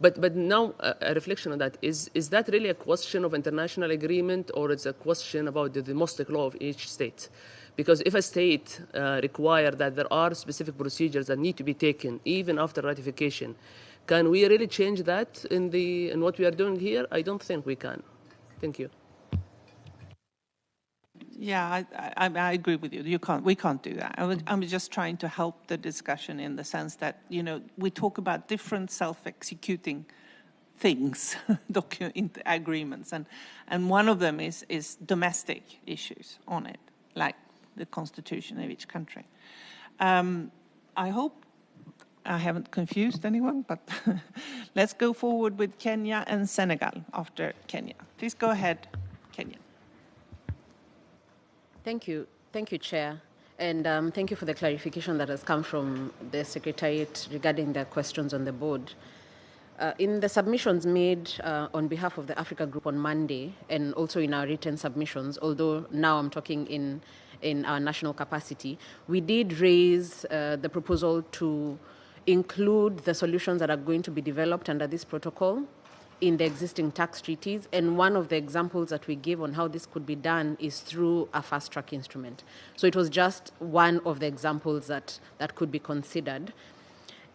But now a reflection on that, is that really a question of international agreement, or it's a question about the domestic law of each state? Because if a state requires that there are specific procedures that need to be taken even after ratification, can we really change that in what we are doing here? I don't think we can. Thank you. Yeah, I agree with you. We can't do that. I'm just trying to help the discussion in the sense that, you know, we talk about different self-executing things, agreements, and one of them is domestic issues on it, like the constitution of each country. I hope I haven't confused anyone, but let's go forward with Kenya and Senegal after Kenya. Please go ahead, Kenya. Thank you, Chair. And thank you for the clarification that has come from the Secretariat regarding the questions on the board. In the submissions made on behalf of the Africa Group on Monday, and also in our written submissions, although now I'm talking in our national capacity, we did raise the proposal to include the solutions that are going to be developed under this protocol in the existing tax treaties. And one of the examples that we gave on how this could be done is through a fast-track instrument. So it was just one of the examples that could be considered.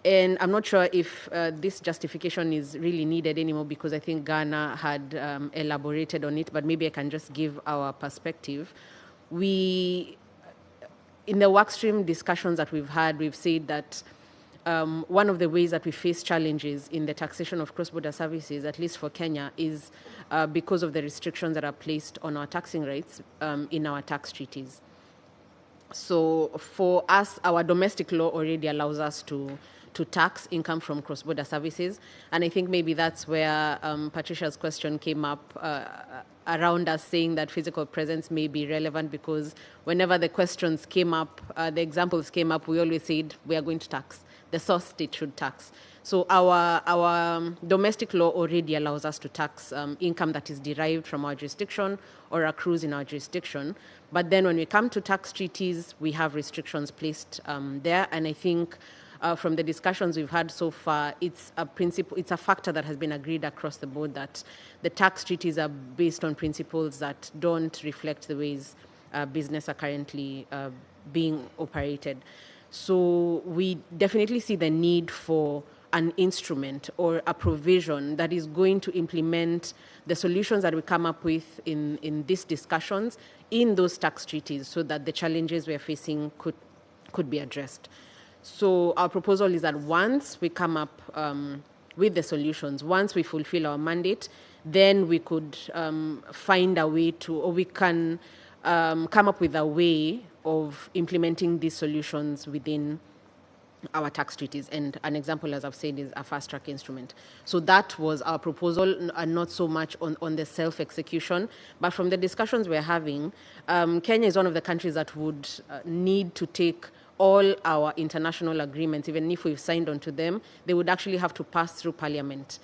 And I'm not sure if this justification is really needed anymore, because I think Ghana had elaborated on it, but maybe I can just give our perspective. In the workstream discussions that we've had, we've said that one of the ways that we face challenges in the taxation of cross-border services, at least for Kenya, is because of the restrictions that are placed on our taxing rates in our tax treaties. So for us, our domestic law already allows us to tax income from cross-border services. And I think maybe that's where Patricia's question came up around us saying that physical presence may be relevant, because whenever the questions came up, the examples came up, we always said we are going to tax. The source state should tax. So our domestic law already allows us to tax income that is derived from our jurisdiction or accrues in our jurisdiction. But then when we come to tax treaties, we have restrictions placed there. And I think from the discussions we've had so far, it's a factor that has been agreed across the board that the tax treaties are based on principles that don't reflect the ways business are currently being operated. So we definitely see the need for an instrument or a provision that is going to implement the solutions that we come up with in these discussions in those tax treaties, so that the challenges we're facing could be addressed. So our proposal is that once we come up with the solutions, once we fulfill our mandate, then we could find a way to, or we can come up with a way of implementing these solutions within our tax treaties. And an example, as I've said, is a fast-track instrument. So that was our proposal, and not so much on the self-execution. But from the discussions we're having, Kenya is one of the countries that would need to take all our international agreements, even if we've signed onto them, they would actually have to pass through Parliament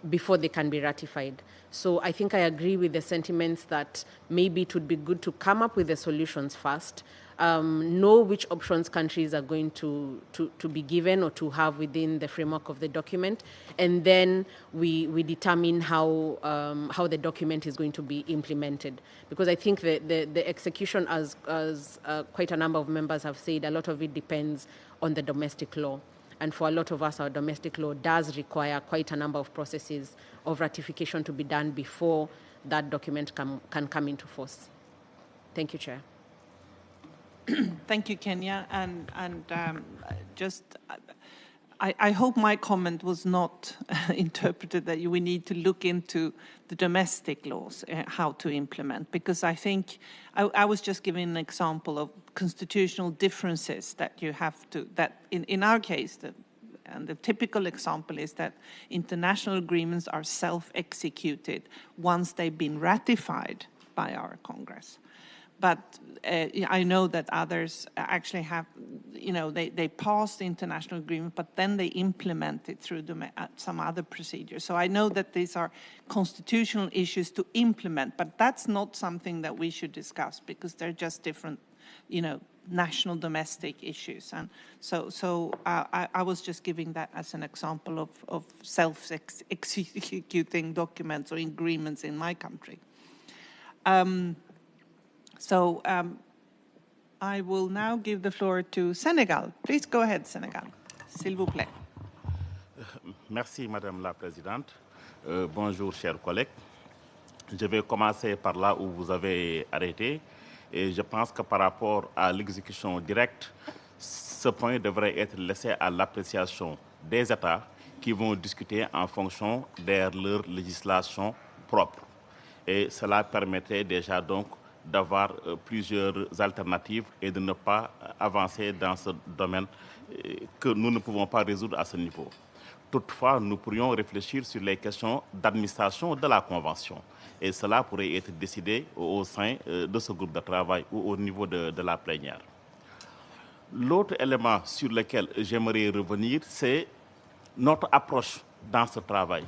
before they can be ratified. So I think I agree with the sentiments that maybe it would be good to come up with the solutions first, know which options countries are going to be given or to have within the framework of the document, and then we determine how the document is going to be implemented. Because I think the execution, as quite a number of members have said, a lot of it depends on the domestic law. And for a lot of us, our domestic law does require quite a number of processes of ratification to be done before that document can come into force. Thank you, Chair. Thank you, Kenya. And I hope my comment was not interpreted that we need to look into the domestic laws, how to implement, because I think I was just giving an example of constitutional differences that you have to, that in our case, and the typical example is that international agreements are self-executed once they've been ratified by our Congress. But I know that others actually have, they pass the international agreement, but then they implement it through some other procedure. So I know that these are constitutional issues to implement, but that's not something that we should discuss because they're just different, national domestic issues. And so I was just giving that as an example of self-executing documents or agreements in my country. So I will now give the floor to Senegal. Please go ahead, Senegal, s'il vous plaît. Merci, Madame la Présidente. Bonjour, chers collègues. Je vais commencer par là où vous avez arrêté. Et je pense que par rapport à l'exécution directe, ce point devrait être laissé à l'appréciation des États qui vont discuter en fonction de leur législation propre. Et cela permettrait déjà donc d'avoir plusieurs alternatives et de ne pas avancer dans ce domaine que nous ne pouvons pas résoudre à ce niveau. Toutefois, nous pourrions réfléchir sur les questions d'administration de la Convention. Et cela pourrait être décidé au sein de ce groupe de travail ou au niveau de la plénière. L'autre élément sur lequel j'aimerais revenir, c'est notre approche dans ce travail.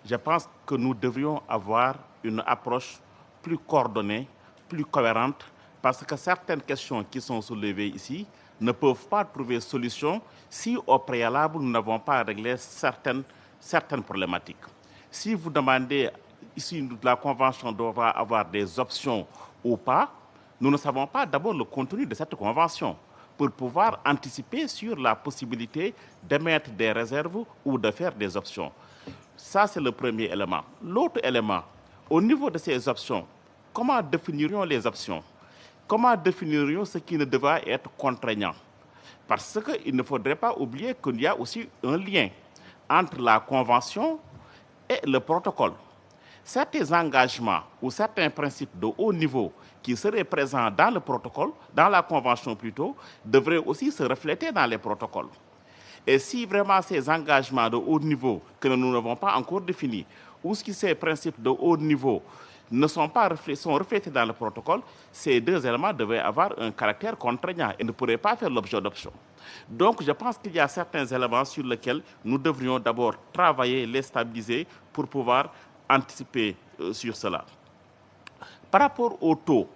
Je pense que nous devrions avoir une approche plus coordonnée, plus cohérente, parce que certaines questions qui sont soulevées ici ne peuvent pas trouver solution si au préalable nous n'avons pas réglé certaines problématiques. Si vous demandez ici la Convention devra avoir des options ou pas, nous ne savons pas d'abord le contenu de cette Convention pour pouvoir anticiper sur la possibilité d'émettre des réserves ou de faire des options. Ça, c'est le premier élément. L'autre élément, au niveau de ces options, comment définirions les options? Comment définirions ce qui ne devra être contraignant? Parce qu'il ne faudrait pas oublier qu'il y a aussi un lien entre la Convention et le protocole. Certains engagements ou certains principes de haut niveau qui seraient présents dans le protocole, dans la Convention plutôt, devraient aussi se refléter dans les protocoles. Et si vraiment ces engagements de haut niveau que nous n'avons pas encore définis, ou si ces principes de haut niveau sont reflétés dans le protocole, ces deux éléments devraient avoir un caractère contraignant et ne pourraient pas faire l'objet d'options. Donc je pense qu'il y a certains éléments sur lesquels nous devrions d'abord travailler, les stabiliser pour pouvoir anticiper sur cela. Par rapport au taux,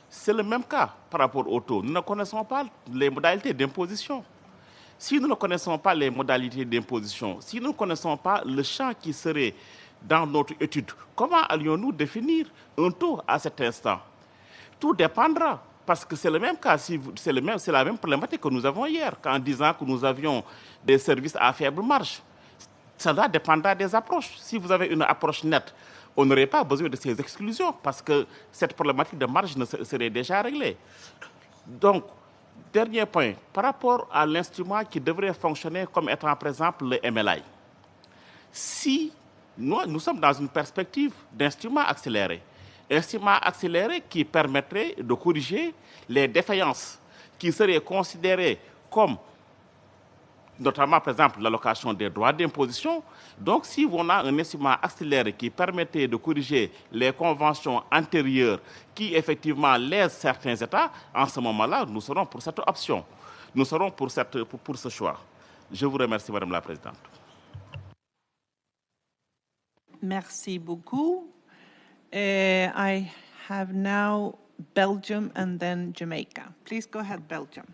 c'est le même cas par rapport au taux. Nous ne connaissons pas les modalités d'imposition. Si nous ne connaissons pas les modalités d'imposition, si nous ne connaissons pas le champ qui serait dans notre étude, comment allions-nous définir un taux à cet instant? Tout dépendra, parce que c'est le même cas, c'est la même problématique que nous avons hier, en disant que nous avions des services à faible marge. Cela dépendra des approches. Si vous avez une approche nette, on n'aurait pas besoin de ces exclusions, parce que cette problématique de marge serait déjà réglée. Donc, dernier point, par rapport à l'instrument qui devrait fonctionner comme étant, par exemple, le MLI. Si nous sommes dans une perspective d'instrument accéléré qui permettrait de corriger les défaillances qui seraient considérées comme, notamment, par exemple, l'allocation des droits d'imposition. Donc, si on a un instrument accéléré qui permettait de corriger les conventions antérieures qui, effectivement, lèsent certains États, en ce moment-là, nous serons pour cette option. Nous serons pour ce choix. Je vous remercie, Madame la Présidente. Merci beaucoup. I have now Belgium and then Jamaica. Please go ahead, Belgium.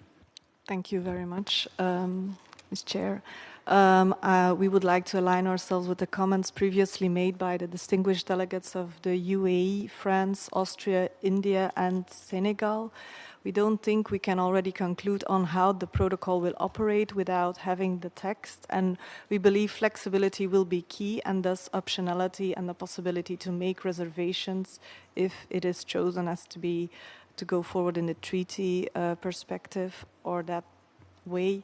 Thank you very much, Ms. Chair. We would like to align ourselves with the comments previously made by the distinguished delegates of the UAE, France, Austria, India, and Senegal. We don't think we can already conclude on how the protocol will operate without having the text, and we believe flexibility will be key, and thus optionality and the possibility to make reservations if it is chosen as to go forward in the treaty perspective or that way.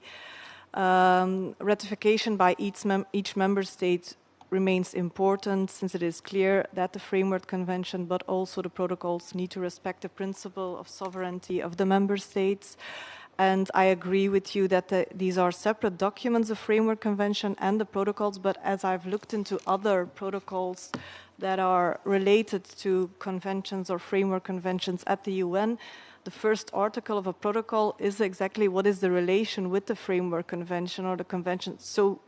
Ratification by each member state remains important, since it is clear that the framework convention, but also the protocols, need to respect the principle of sovereignty of the member states. And I agree with you that these are separate documents, the framework convention and the protocols, but as I've looked into other protocols that are related to conventions or framework conventions at the UN, the first article of a protocol is exactly what is the relation with the framework convention or the convention. So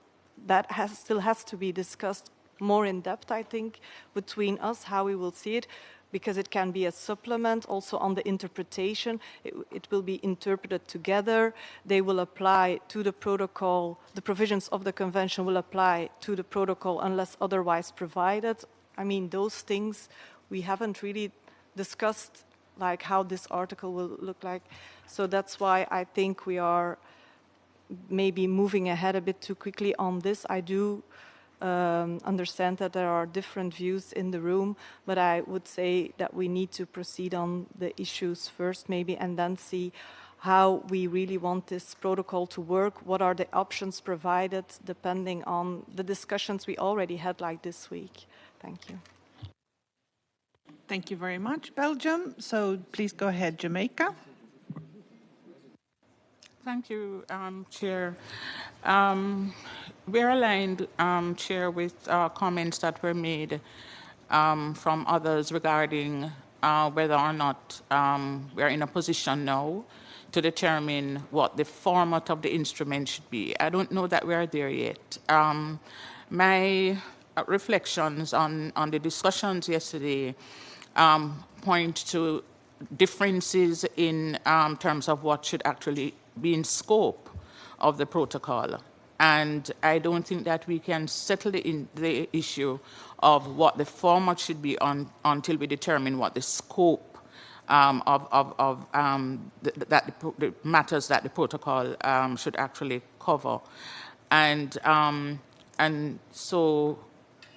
that still has to be discussed more in depth, I think, between us, how we will see it, because it can be a supplement also on the interpretation. It will be interpreted together. They will apply to the protocol. The provisions of the convention will apply to the protocol unless otherwise provided. I mean, those things we haven't really discussed, like how this article will look like. So that's why I think we are maybe moving ahead a bit too quickly on this. I do understand that there are different views in the room, but I would say that we need to proceed on the issues first maybe, and then see how we really want this protocol to work, what are the options provided, depending on the discussions we already had like this week. Thank you. Thank you very much, Belgium. So please go ahead, Jamaica. Thank you, Chair. We're aligned, Chair, with comments that were made from others regarding whether or not we're in a position now to determine what the format of the instrument should be. I don't know that we're there yet. My reflections on the discussions yesterday point to differences in terms of what should actually be in scope of the protocol. And I don't think that we can settle the issue of what the format should be until we determine what the scope of the matters that the protocol should actually cover. And so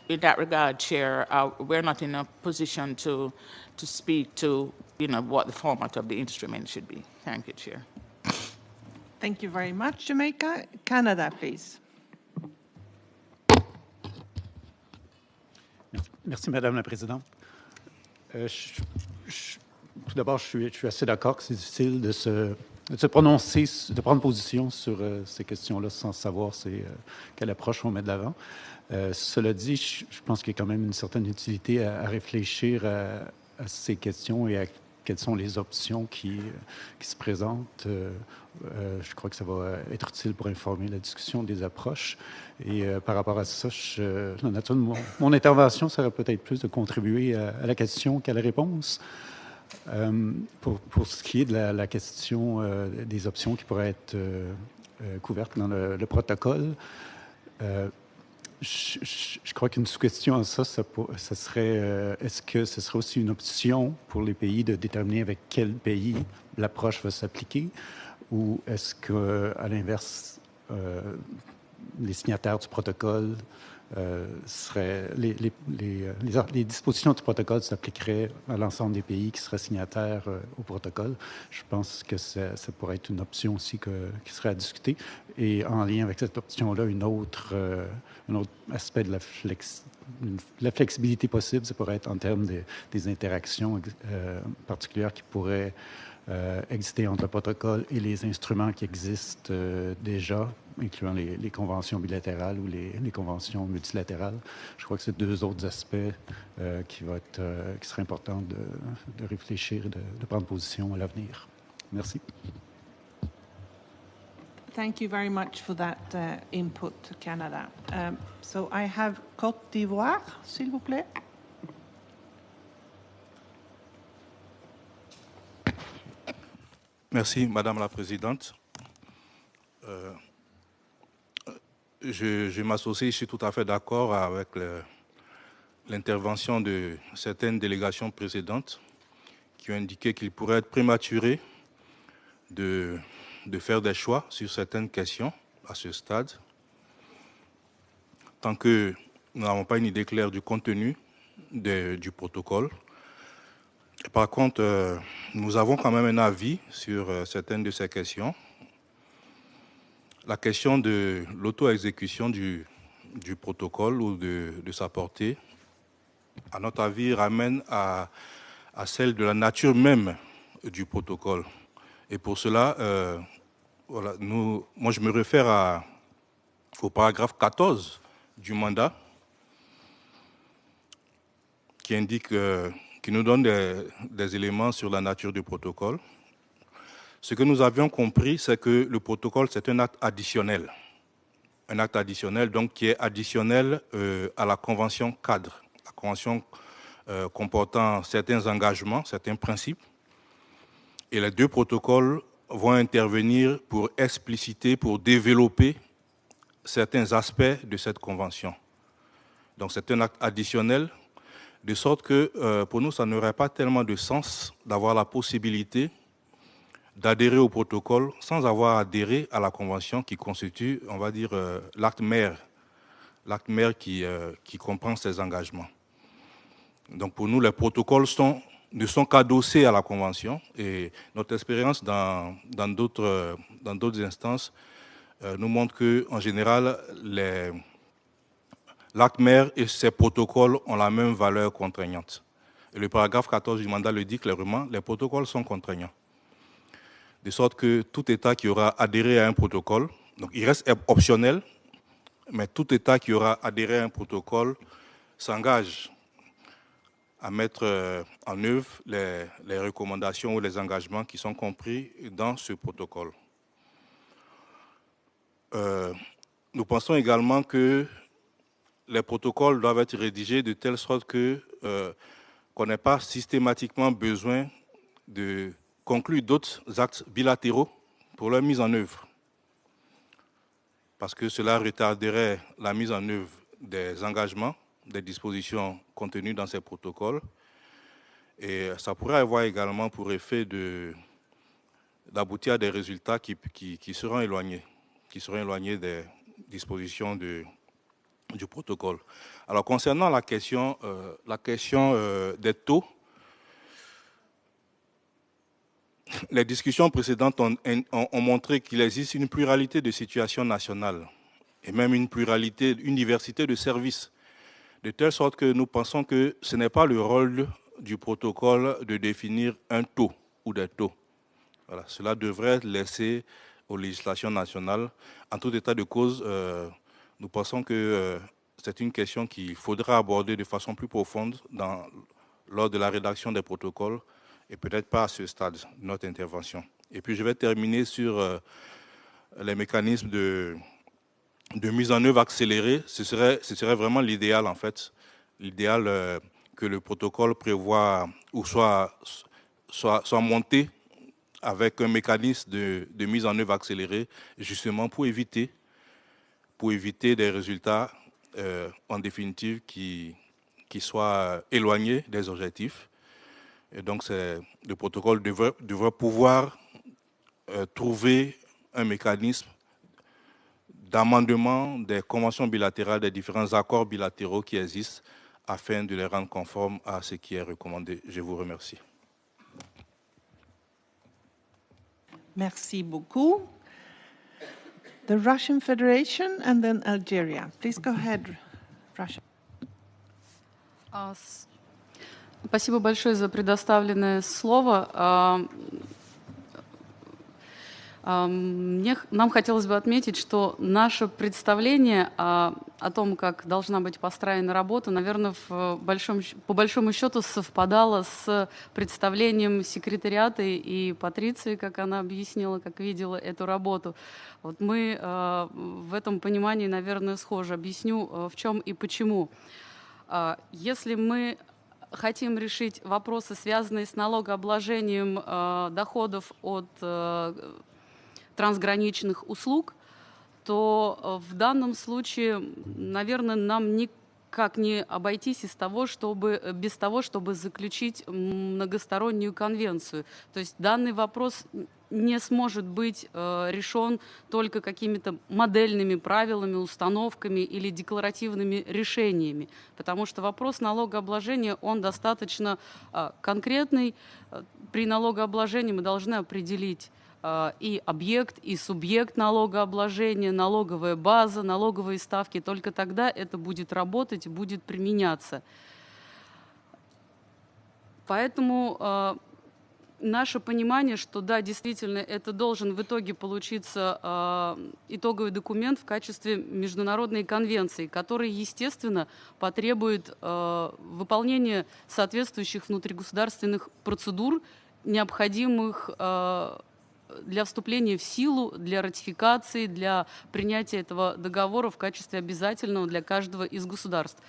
in that regard, Chair, we're not in a position to speak to what the format of the instrument should be. Thank you, Chair. Thank you very much, Jamaica. Canada, please. Merci, Madame la Présidente. Tout d'abord, je suis assez d'accord que c'est difficile de se prononcer, de prendre position sur ces questions-là sans savoir quelle approche on met de l'avant. Cela dit, je pense qu'il y a quand même une certaine utilité à réfléchir à ces questions et à quelles sont les options qui se présentent. Je crois que ça va être utile pour informer la discussion des approches. Et par rapport à ça, la nature de mon intervention serait peut-être plus de contribuer à la question qu'à la réponse. Pour ce qui est de la question des options qui pourraient être couvertes dans le protocole, je crois qu'une sous-question à ça serait est-ce que ce serait aussi une option pour les pays de déterminer avec quel pays l'approche va s'appliquer, ou est-ce qu'à l'inverse, les signataires du protocole les dispositions du protocole s'appliqueraient à l'ensemble des pays qui seraient signataires au protocole? Je pense que ça pourrait être une option aussi qui serait à discuter. Et en lien avec cette option-là, un autre aspect de la flexibilité possible, ça pourrait être en termes des interactions particulières qui pourraient exister entre le protocole et les instruments qui existent déjà, incluant les conventions bilatérales ou les conventions multilatérales. Je crois que c'est deux autres aspects qui seraient importants de réfléchir et de prendre position à l'avenir. Merci. Thank you very much for that input, Canada. So I have Côte d'Ivoire, s'il vous plaît. Merci, Madame la Présidente. Je m'associe, je suis tout à fait d'accord avec l'intervention de certaines délégations précédentes qui ont indiqué qu'il pourrait être prématuré de faire des choix sur certaines questions à ce stade, tant que nous n'avons pas une idée claire du contenu du protocole. Par contre, nous avons quand même un avis sur certaines de ces questions. la question de l'auto-exécution du protocole ou de sa portée, à notre avis, ramène à celle de la nature même du protocole. Et pour cela, voilà, moi je me réfère au paragraphe 14 du mandat qui indique, qui nous donne des éléments sur la nature du protocole. Ce que nous avions compris, c'est que le protocole, c'est un acte additionnel. Un acte additionnel, donc, qui est additionnel à la convention cadre, la convention comportant certains engagements, certains principes. Et les deux protocoles vont intervenir pour expliciter, pour développer certains aspects de cette convention. Donc c'est un acte additionnel, de sorte que pour nous, ça n'aurait pas tellement de sens d'avoir la possibilité d'adhérer au protocole sans avoir adhéré à la convention qui constitue, on va dire, l'acte mère qui comprend ces engagements. Donc pour nous, les protocoles ne sont qu'adossés à la convention, et notre expérience dans d'autres instances nous montre qu'en général, l'acte mère et ses protocoles ont la même valeur contraignante. Et le paragraphe 14 du mandat le dit clairement, les protocoles sont contraignants. De sorte que tout État qui aura adhéré à un protocole, donc il reste optionnel, mais tout État qui aura adhéré à un protocole s'engage à mettre en œuvre les recommandations ou les engagements qui sont compris dans ce protocole. Nous pensons également que les protocoles doivent être rédigés de telle sorte qu'on n'ait pas systématiquement besoin de conclure d'autres actes bilatéraux pour leur mise en œuvre, parce que cela retarderait la mise en œuvre des engagements, des dispositions contenues dans ces protocoles, et ça pourrait avoir également pour effet d'aboutir à des résultats qui seront éloignés des dispositions du protocole. Alors concernant la question des taux, les discussions précédentes ont montré qu'il existe une pluralité de situations nationales et même une diversité de services, de telle sorte que nous pensons que ce n'est pas le rôle du protocole de définir un taux ou des taux. Voilà, cela devrait être laissé aux législations nationales. En tout état de cause, nous pensons que c'est une question qu'il faudra aborder de façon plus profonde lors de la rédaction des protocoles, et peut-être pas à ce stade de notre intervention. Et puis je vais terminer sur les mécanismes de mise en œuvre accélérée. Ce serait vraiment l'idéal, en fait. L'idéal que le protocole prévoit ou soit monté avec un mécanisme de mise en œuvre accélérée, justement pour éviter des résultats, en définitive, qui soient éloignés des objectifs. Et donc, le protocole devrait pouvoir trouver un mécanisme d'amendement des conventions bilatérales, des différents accords bilatéraux qui existent, afin de les rendre conformes à ce qui est recommandé. Je vous remercie. Merci beaucoup. The Russian Federation and then Algeria. Please go ahead, Russia. Спасибо большое за предоставленное слово. Нам хотелось бы отметить, что наше представление о том, как должна быть построена работа, наверное, по большому счету совпадало с представлением секретариата и Патриции, как она объяснила, как видела эту работу. Вот мы в этом понимании, наверное, схожи. Объясню, в чем и почему. Если мы хотим решить вопросы, связанные с налогообложением доходов от трансграничных услуг, то в данном случае, наверное, нам никак не обойтись без того, чтобы заключить многостороннюю конвенцию. То есть данный вопрос не сможет быть решен только какими-то модельными правилами, установками или декларативными решениями, потому что вопрос налогообложения, он достаточно конкретный. При налогообложении мы должны определить и объект, и субъект налогообложения, налоговая база, налоговые ставки. Только тогда это будет работать, будет применяться. Поэтому наше понимание, что да, действительно, это должен в итоге получиться итоговый документ в качестве международной конвенции, который, естественно, потребует выполнения соответствующих внутригосударственных процедур, необходимых для вступления в силу, для ратификации, для принятия этого договора в качестве обязательного для каждого из государств.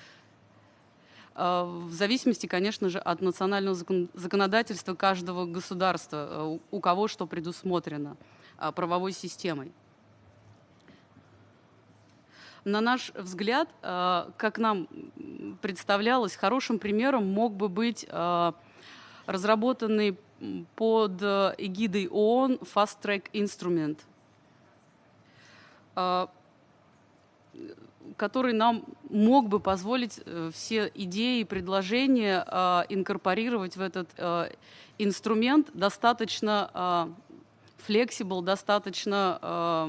В зависимости, конечно же, от национального законодательства каждого государства, у кого что предусмотрено правовой системой. На наш взгляд, как нам представлялось, хорошим примером мог бы быть разработанный под эгидой ООН Fast Track Instrument, который нам мог бы позволить все идеи и предложения инкорпорировать в этот инструмент достаточно flexible, достаточно,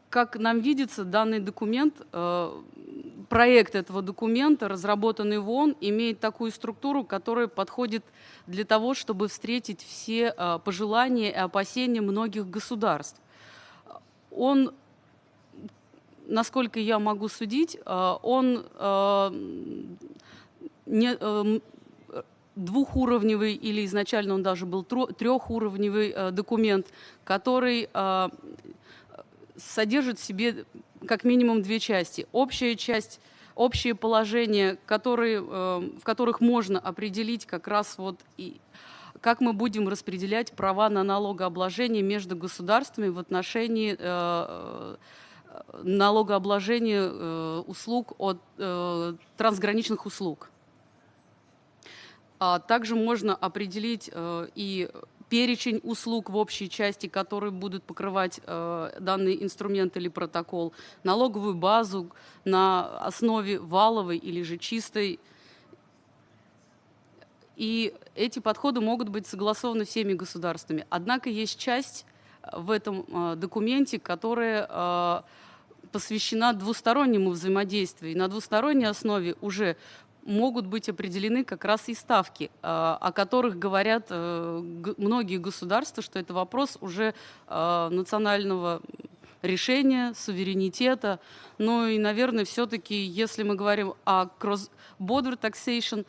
как нам видится, данный документ, проект этого документа, разработанный в ООН, имеет такую структуру, которая подходит для того, чтобы встретить все пожелания и опасения многих государств. Он, насколько я могу судить, он двухуровневый, или изначально он даже был трехуровневый документ, который содержит в себе как минимум две части. Общая часть, общие положения, в которых можно определить как раз вот и как мы будем распределять права на налогообложение между государствами в отношении налогообложения услуг от трансграничных услуг. Также можно определить и перечень услуг в общей части, которые будут покрывать данный инструмент или протокол, налоговую базу на основе валовой или же чистой. И эти подходы могут быть согласованы всеми государствами. Однако есть часть в этом документе, которая посвящена двустороннему взаимодействию. И на двусторонней основе уже могут быть определены как раз и ставки, о которых говорят многие государства, что это вопрос уже национального решения, суверенитета. Ну и, наверное, все-таки, если мы говорим о cross-border taxation,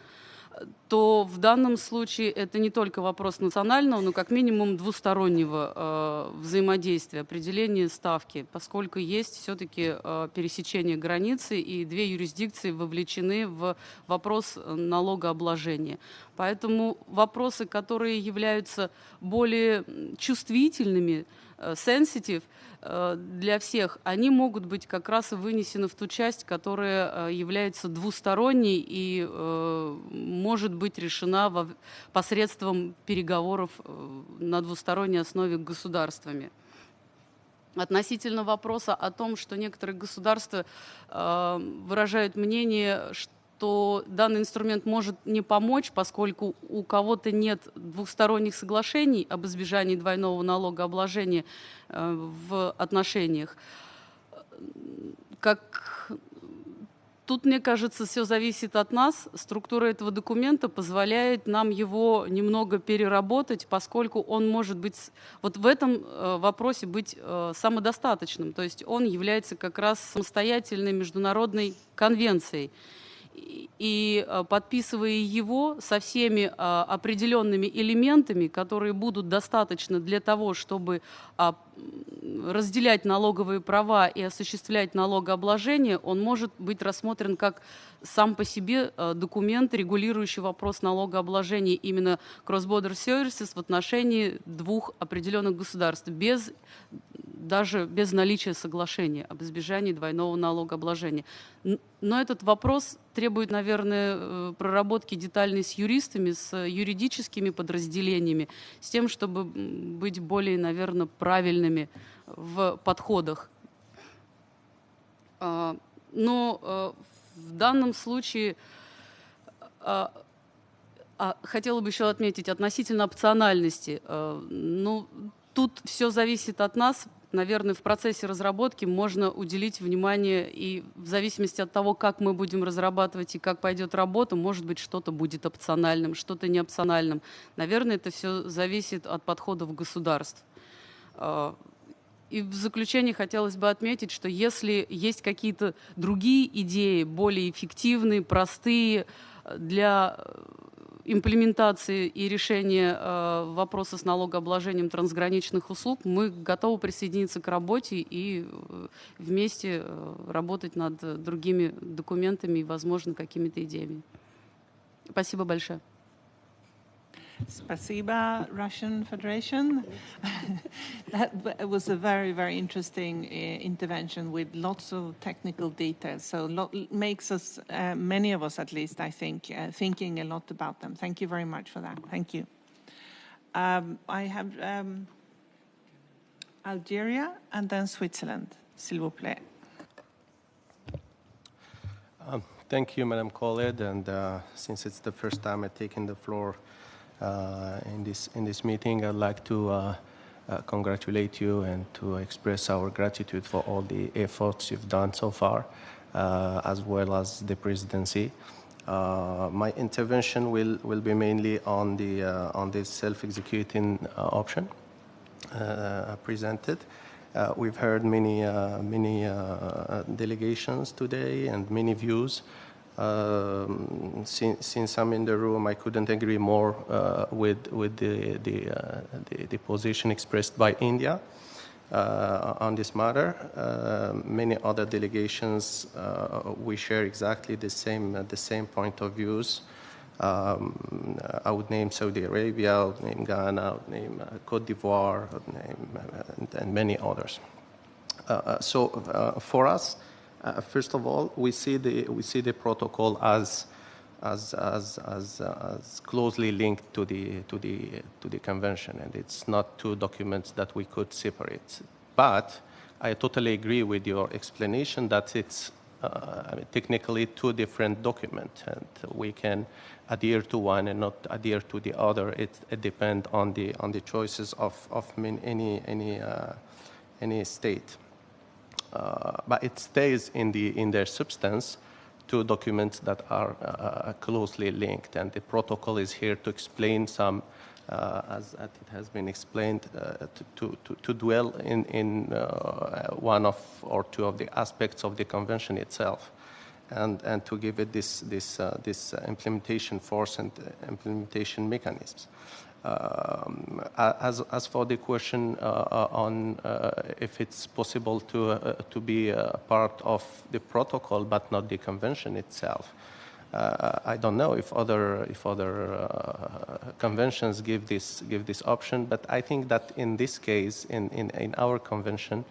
то в данном случае это не только вопрос национального, но как минимум двустороннего взаимодействия, определения ставки, поскольку есть все-таки пересечение границы, и две юрисдикции вовлечены в вопрос налогообложения. Поэтому вопросы, которые являются более чувствительными, sensitive для всех, они могут быть как раз и вынесены в ту часть, которая является двусторонней и может быть решена посредством переговоров на двусторонней основе государствами. Относительно вопроса о том, что некоторые государства выражают мнение, что данный инструмент может не помочь, поскольку у кого-то нет двухсторонних соглашений об избежании двойного налогообложения в отношениях. Тут, мне кажется, все зависит от нас. Структура этого документа позволяет нам его немного переработать, поскольку он может быть вот в этом вопросе быть самодостаточным. То есть он является как раз самостоятельной международной конвенцией. И подписывая его со всеми определенными элементами, которые будут достаточны для того, чтобы разделять налоговые права и осуществлять налогообложение, он может быть рассмотрен как сам по себе документ, регулирующий вопрос налогообложения именно cross-border services в отношении двух определенных государств, даже без наличия соглашения об избежании двойного налогообложения. Но этот вопрос требует, наверное, проработки детальной с юристами, с юридическими подразделениями, с тем, чтобы быть более, наверное, правильными в подходах. Но в данном случае Хотела бы еще отметить относительно опциональности. Ну, тут все зависит от нас. Наверное, в процессе разработки можно уделить внимание, и в зависимости от того, как мы будем разрабатывать и как пойдет работа, может быть, что-то будет опциональным, что-то не опциональным. Наверное, это все зависит от подходов государств. И в заключение хотелось бы отметить, что если есть какие-то другие идеи, более эффективные, простые для имплементации и решения вопроса с налогообложением трансграничных услуг, мы готовы присоединиться к работе и вместе работать над другими документами и, возможно, какими-то идеями. Спасибо большое. Spasiba, Russian Federation. That was a very, very interesting intervention with lots of technical details. So makes us, many of us at least, I think, thinking a lot about them. Thank you very much for that. Thank you. I have Algeria and then Switzerland, s'il vous plaît. Thank you, Madam Khaled. And since it's the first time I've taken the floor in this meeting, I'd like to congratulate you and to express our gratitude for all the efforts you've done so far, as well as the presidency. My intervention will be mainly on the self-executing option presented. We've heard many delegations today and many views. Since I'm in the room, I couldn't agree more with the position expressed by India on this matter. Many other delegations, we share exactly the same point of views. I would name Saudi Arabia, I would name Ghana, I would name Cote d'Ivoire, I would name and many others. So for us, first of all, we see the protocol as closely linked to the convention, and it's not two documents that we could separate. But I totally agree with your explanation that it's technically two different documents, and we can adhere to one and not adhere to the other. It depends on the choices of any state. But it stays in their substance two documents that are closely linked, and the protocol is here to explain some, as it has been explained, to dwell in one of or two of the aspects of the convention itself, and to give it this implementation force and implementation mechanisms. As for the question on if it's possible to be a part of the protocol but not the convention itself, I don't know if other conventions give this option, but I think that in this case, in our convention,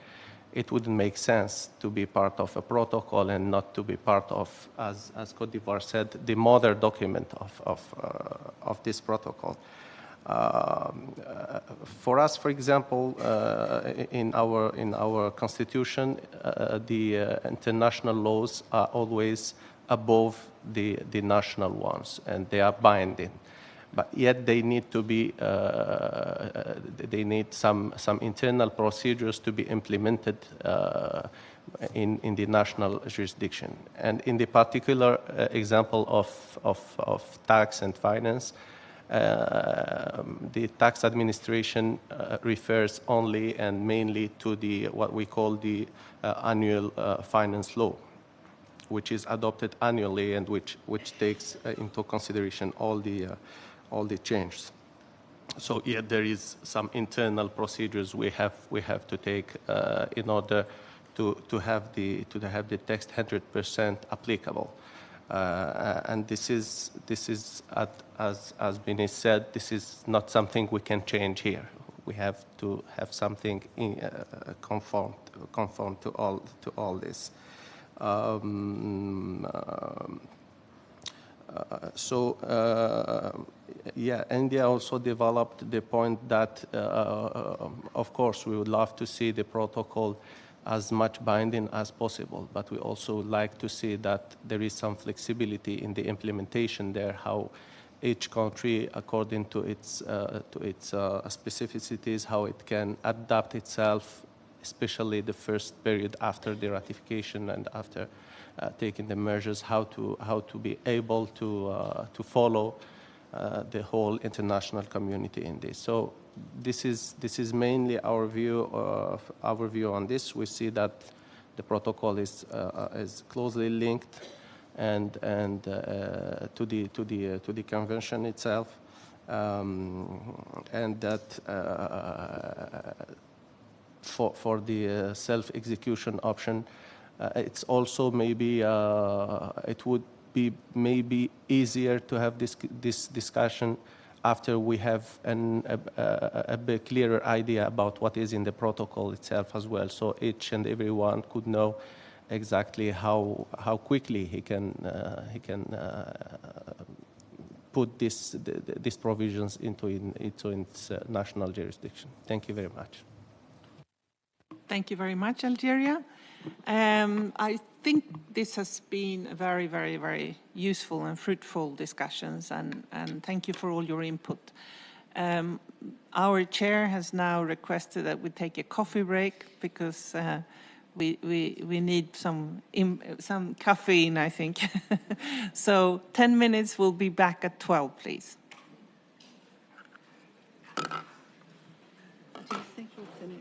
it wouldn't make sense to be part of a protocol and not to be part of, as Cote d'Ivoire said, the mother document of this protocol. For us, for example, in our constitution, the international laws are always above the national ones, and they are binding. But yet they need to be, they need some internal procedures to be implemented in the national jurisdiction. And in the particular example of tax and finance, the tax administration refers only and mainly to what we call the annual finance law, which is adopted annually and which takes into consideration all the changes. So yeah, there is some internal procedures we have to take in order to have the text 100% applicable. And this is as been said, this is not something we can change here. We have to have something conform to all this. Yeah, India also developed the point that, of course, we would love to see the protocol as much binding as possible, but we also like to see that there is some flexibility in the implementation there, how each country according to its specificities, how it can adapt itself, especially the first period after the ratification and after taking the measures, how to be able to follow the whole international community in this. So this is mainly our view on this. We see that the protocol is closely linked and to the convention itself, and that for the self-execution option, it's also maybe it would be maybe easier to have this discussion after we have a bit clearer idea about what is in the protocol itself as well. So each and everyone could know exactly how quickly he can put these provisions into its national jurisdiction. Thank you very much. Thank you very much, Algeria. I think this has been a very, very, very useful and fruitful discussions, and thank you for all your input. Our chair has now requested that we take a coffee break because we need some caffeine, I think. So 10 minutes, we'll be back at 12, please. Do you think we'll finish?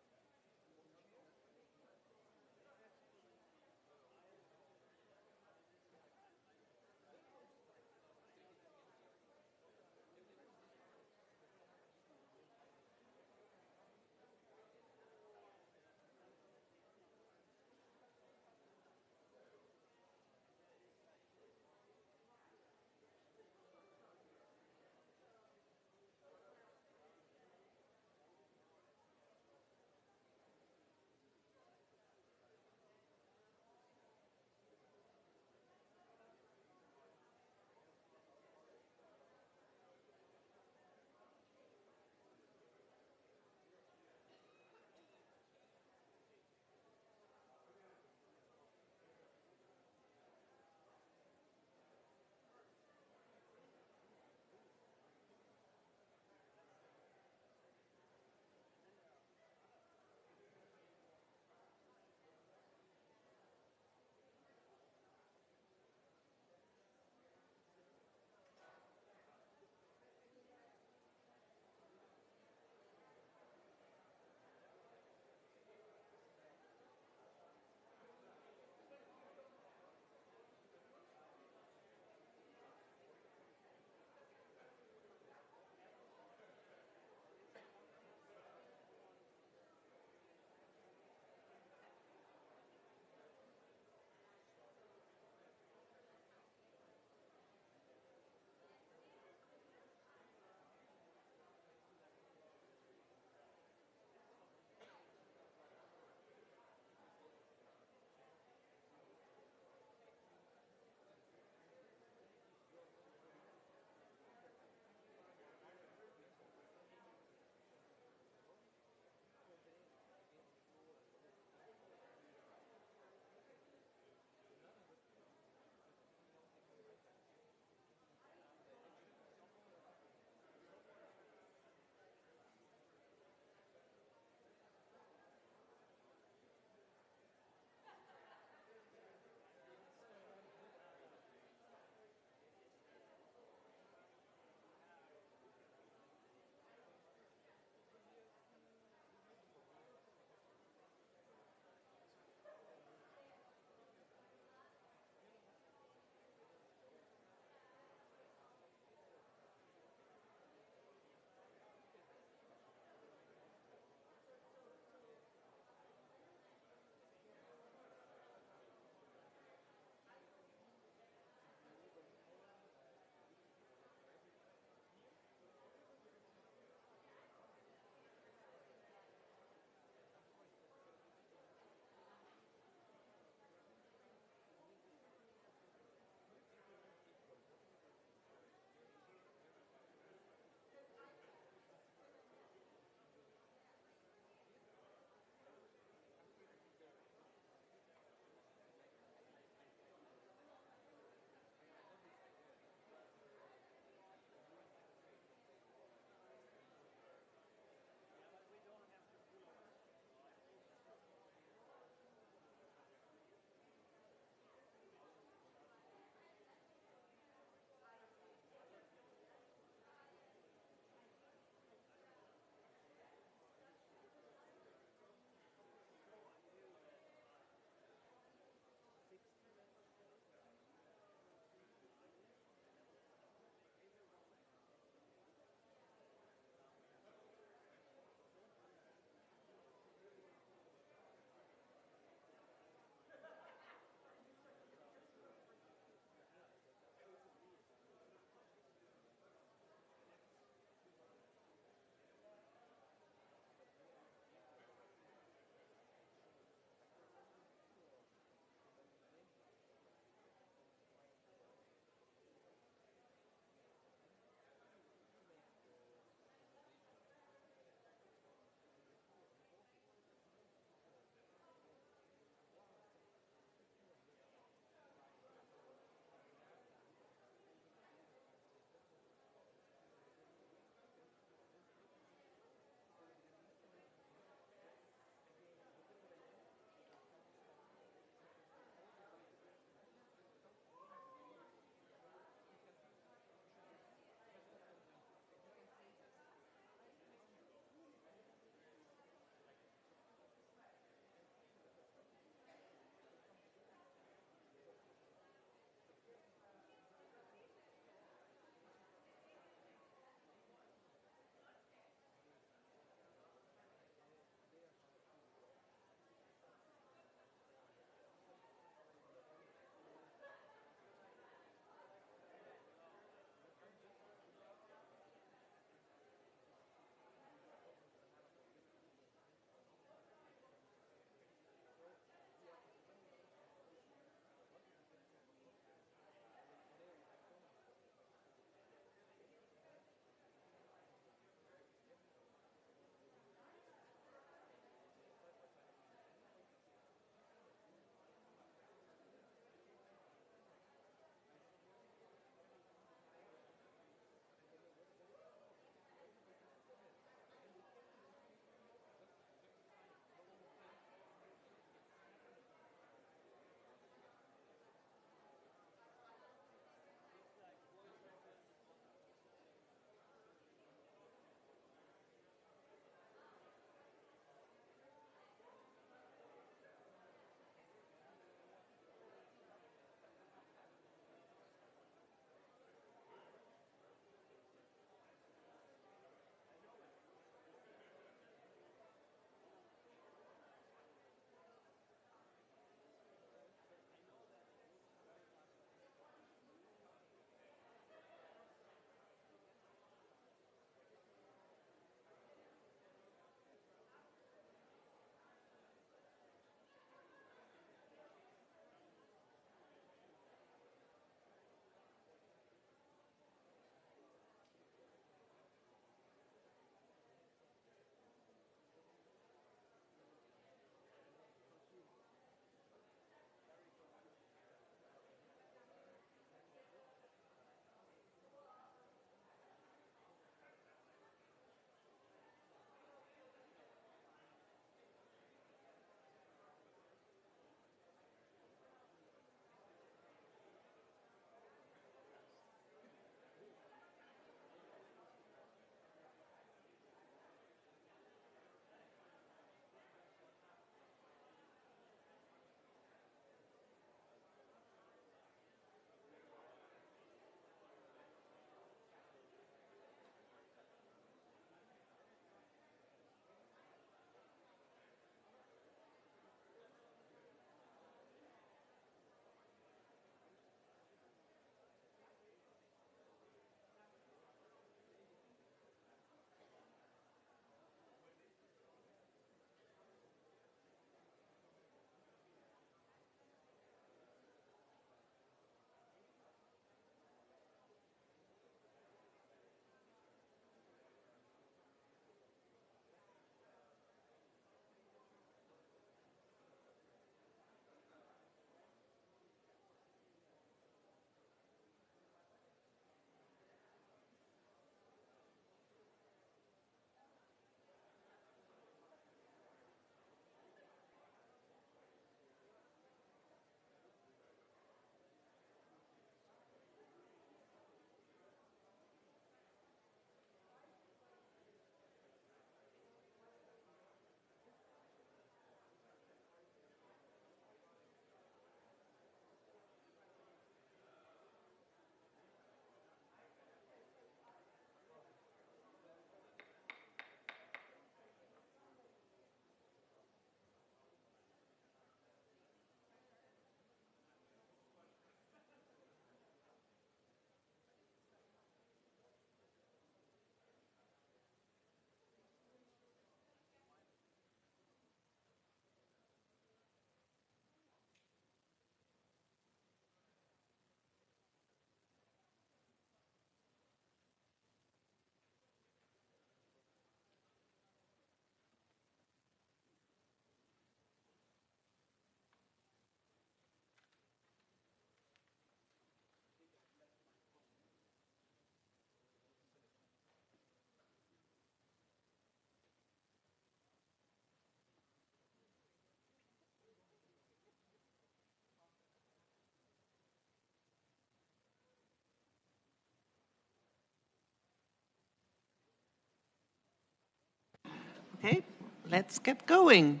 Okay, let's get going.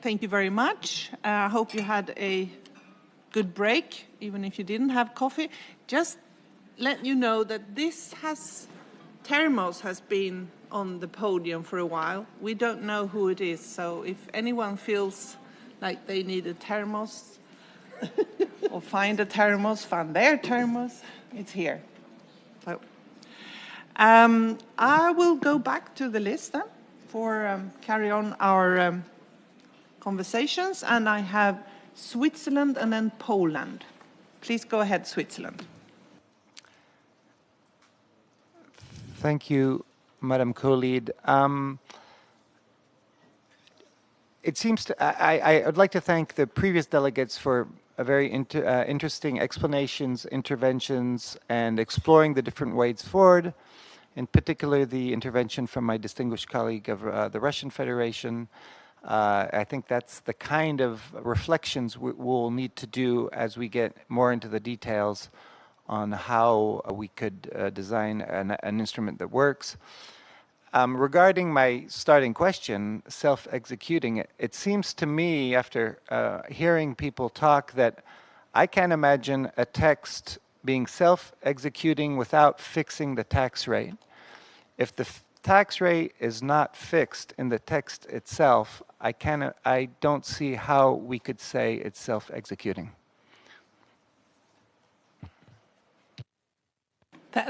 Thank you very much. I hope you had a good break, even if you didn't have coffee. Just let you know that thermos has been on the podium for a while. We don't know who it is, so if anyone feels like they need a thermos or find their thermos, it's here. So, I will go back to the list then for carry on our conversations, and I have Switzerland and then Poland. Please go ahead, Switzerland. Thank you, Madam Co-Lead. It seems I would like to thank the previous delegates for a very interesting explanations, interventions, and exploring the different ways forward. In particular, the intervention from my distinguished colleague of the Russian Federation. I think that's the kind of reflections we'll need to do as we get more into the details on how we could design an instrument that works. Regarding my starting question, self-executing, it seems to me, after hearing people talk, that I can't imagine a text being self-executing without fixing the tax rate. If the tax rate is not fixed in the text itself, I don't see how we could say it's self-executing.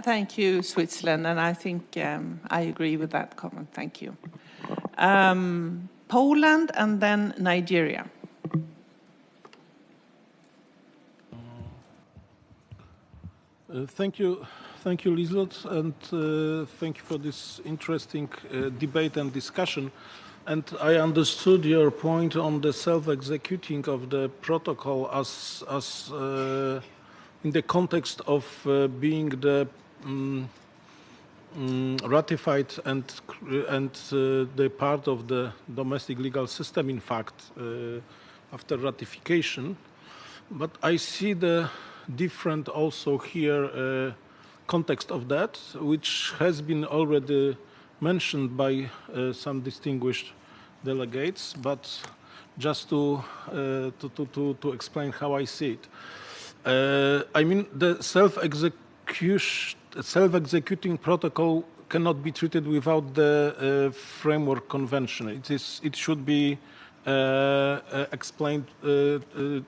Thank you, Switzerland, and I think I agree with that comment. Thank you. Poland and then Nigeria. Thank you, Liselott, and thank you for this interesting debate and discussion. And I understood your point on the self-executing of the protocol as in the context of being the ratified and the part of the domestic legal system, in fact, after ratification. But I see the different also here context of that, which has been already mentioned by some distinguished delegates, but just to explain how I see it. I mean, the self-executing protocol cannot be treated without the framework convention. It should be explained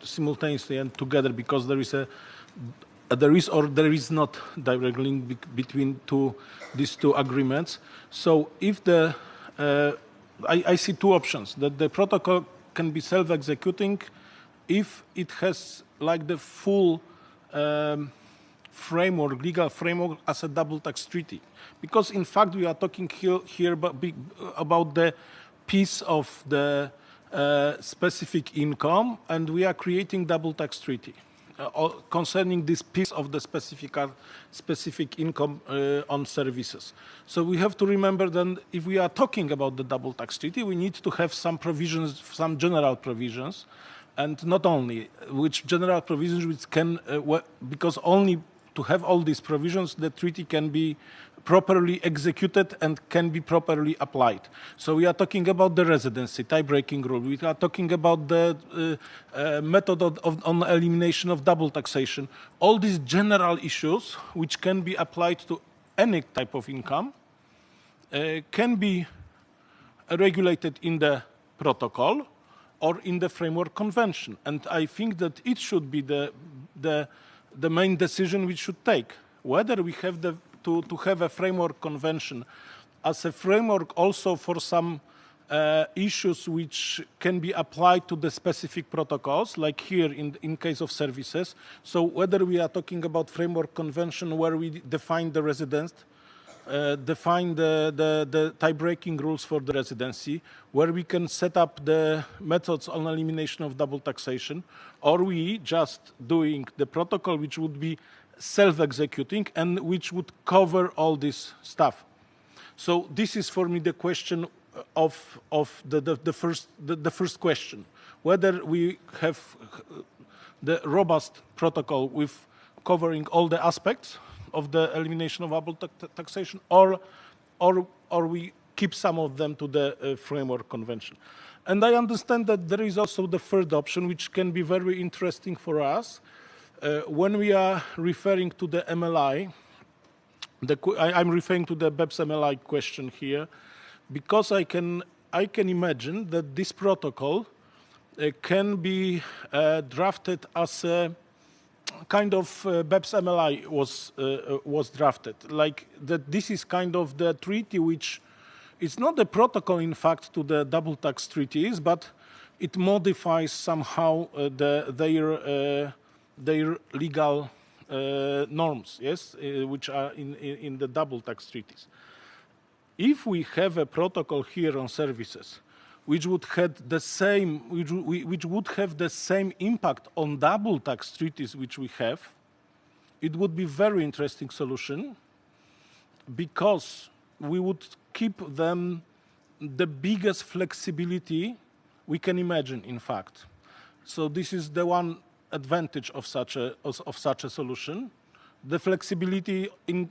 simultaneously and together, because there is not direct link between these two agreements. So if I see two options: that the protocol can be self-executing if it has like the full framework, legal framework as a double tax treaty. Because in fact we are talking here about the piece of the specific income, and we are creating double tax treaty concerning this piece of the specific income on services. So we have to remember that if we are talking about the double tax treaty, we need to have some provisions, some general provisions, and not only which general provisions which can, because only to have all these provisions, the treaty can be properly executed and can be properly applied. So we are talking about the residency, tie-breaking rule. We are talking about the method on elimination of double taxation. All these general issues which can be applied to any type of income can be regulated in the protocol or in the framework convention. And I think that it should be the main decision we should take, whether we have to have a framework convention as a framework also for some issues which can be applied to the specific protocols, like here in case of services. So whether we are talking about framework convention where we define the residence, define the tie-breaking rules for the residency, where we can set up the methods on elimination of double taxation, or we just doing the protocol which would be self-executing and which would cover all this stuff. So this is for me the question of the first question, whether we have the robust protocol with covering all the aspects of the elimination of double taxation, or we keep some of them to the framework convention. And I understand that there is also the third option, which can be very interesting for us. When we are referring to the MLI, I'm referring to the BEPS MLI question here, because I can imagine that this protocol can be drafted as a kind of BEPS MLI was drafted, like that. This is kind of the treaty which is not a protocol, in fact, to the double tax treaties, but it modifies somehow their legal norms, yes, which are in the double tax treaties. If we have a protocol here on services, which would have the same, which would have the same impact on double tax treaties which we have, it would be very interesting solution, because we would keep them the biggest flexibility we can imagine, in fact. So this is the one advantage of such a solution. The flexibility I'm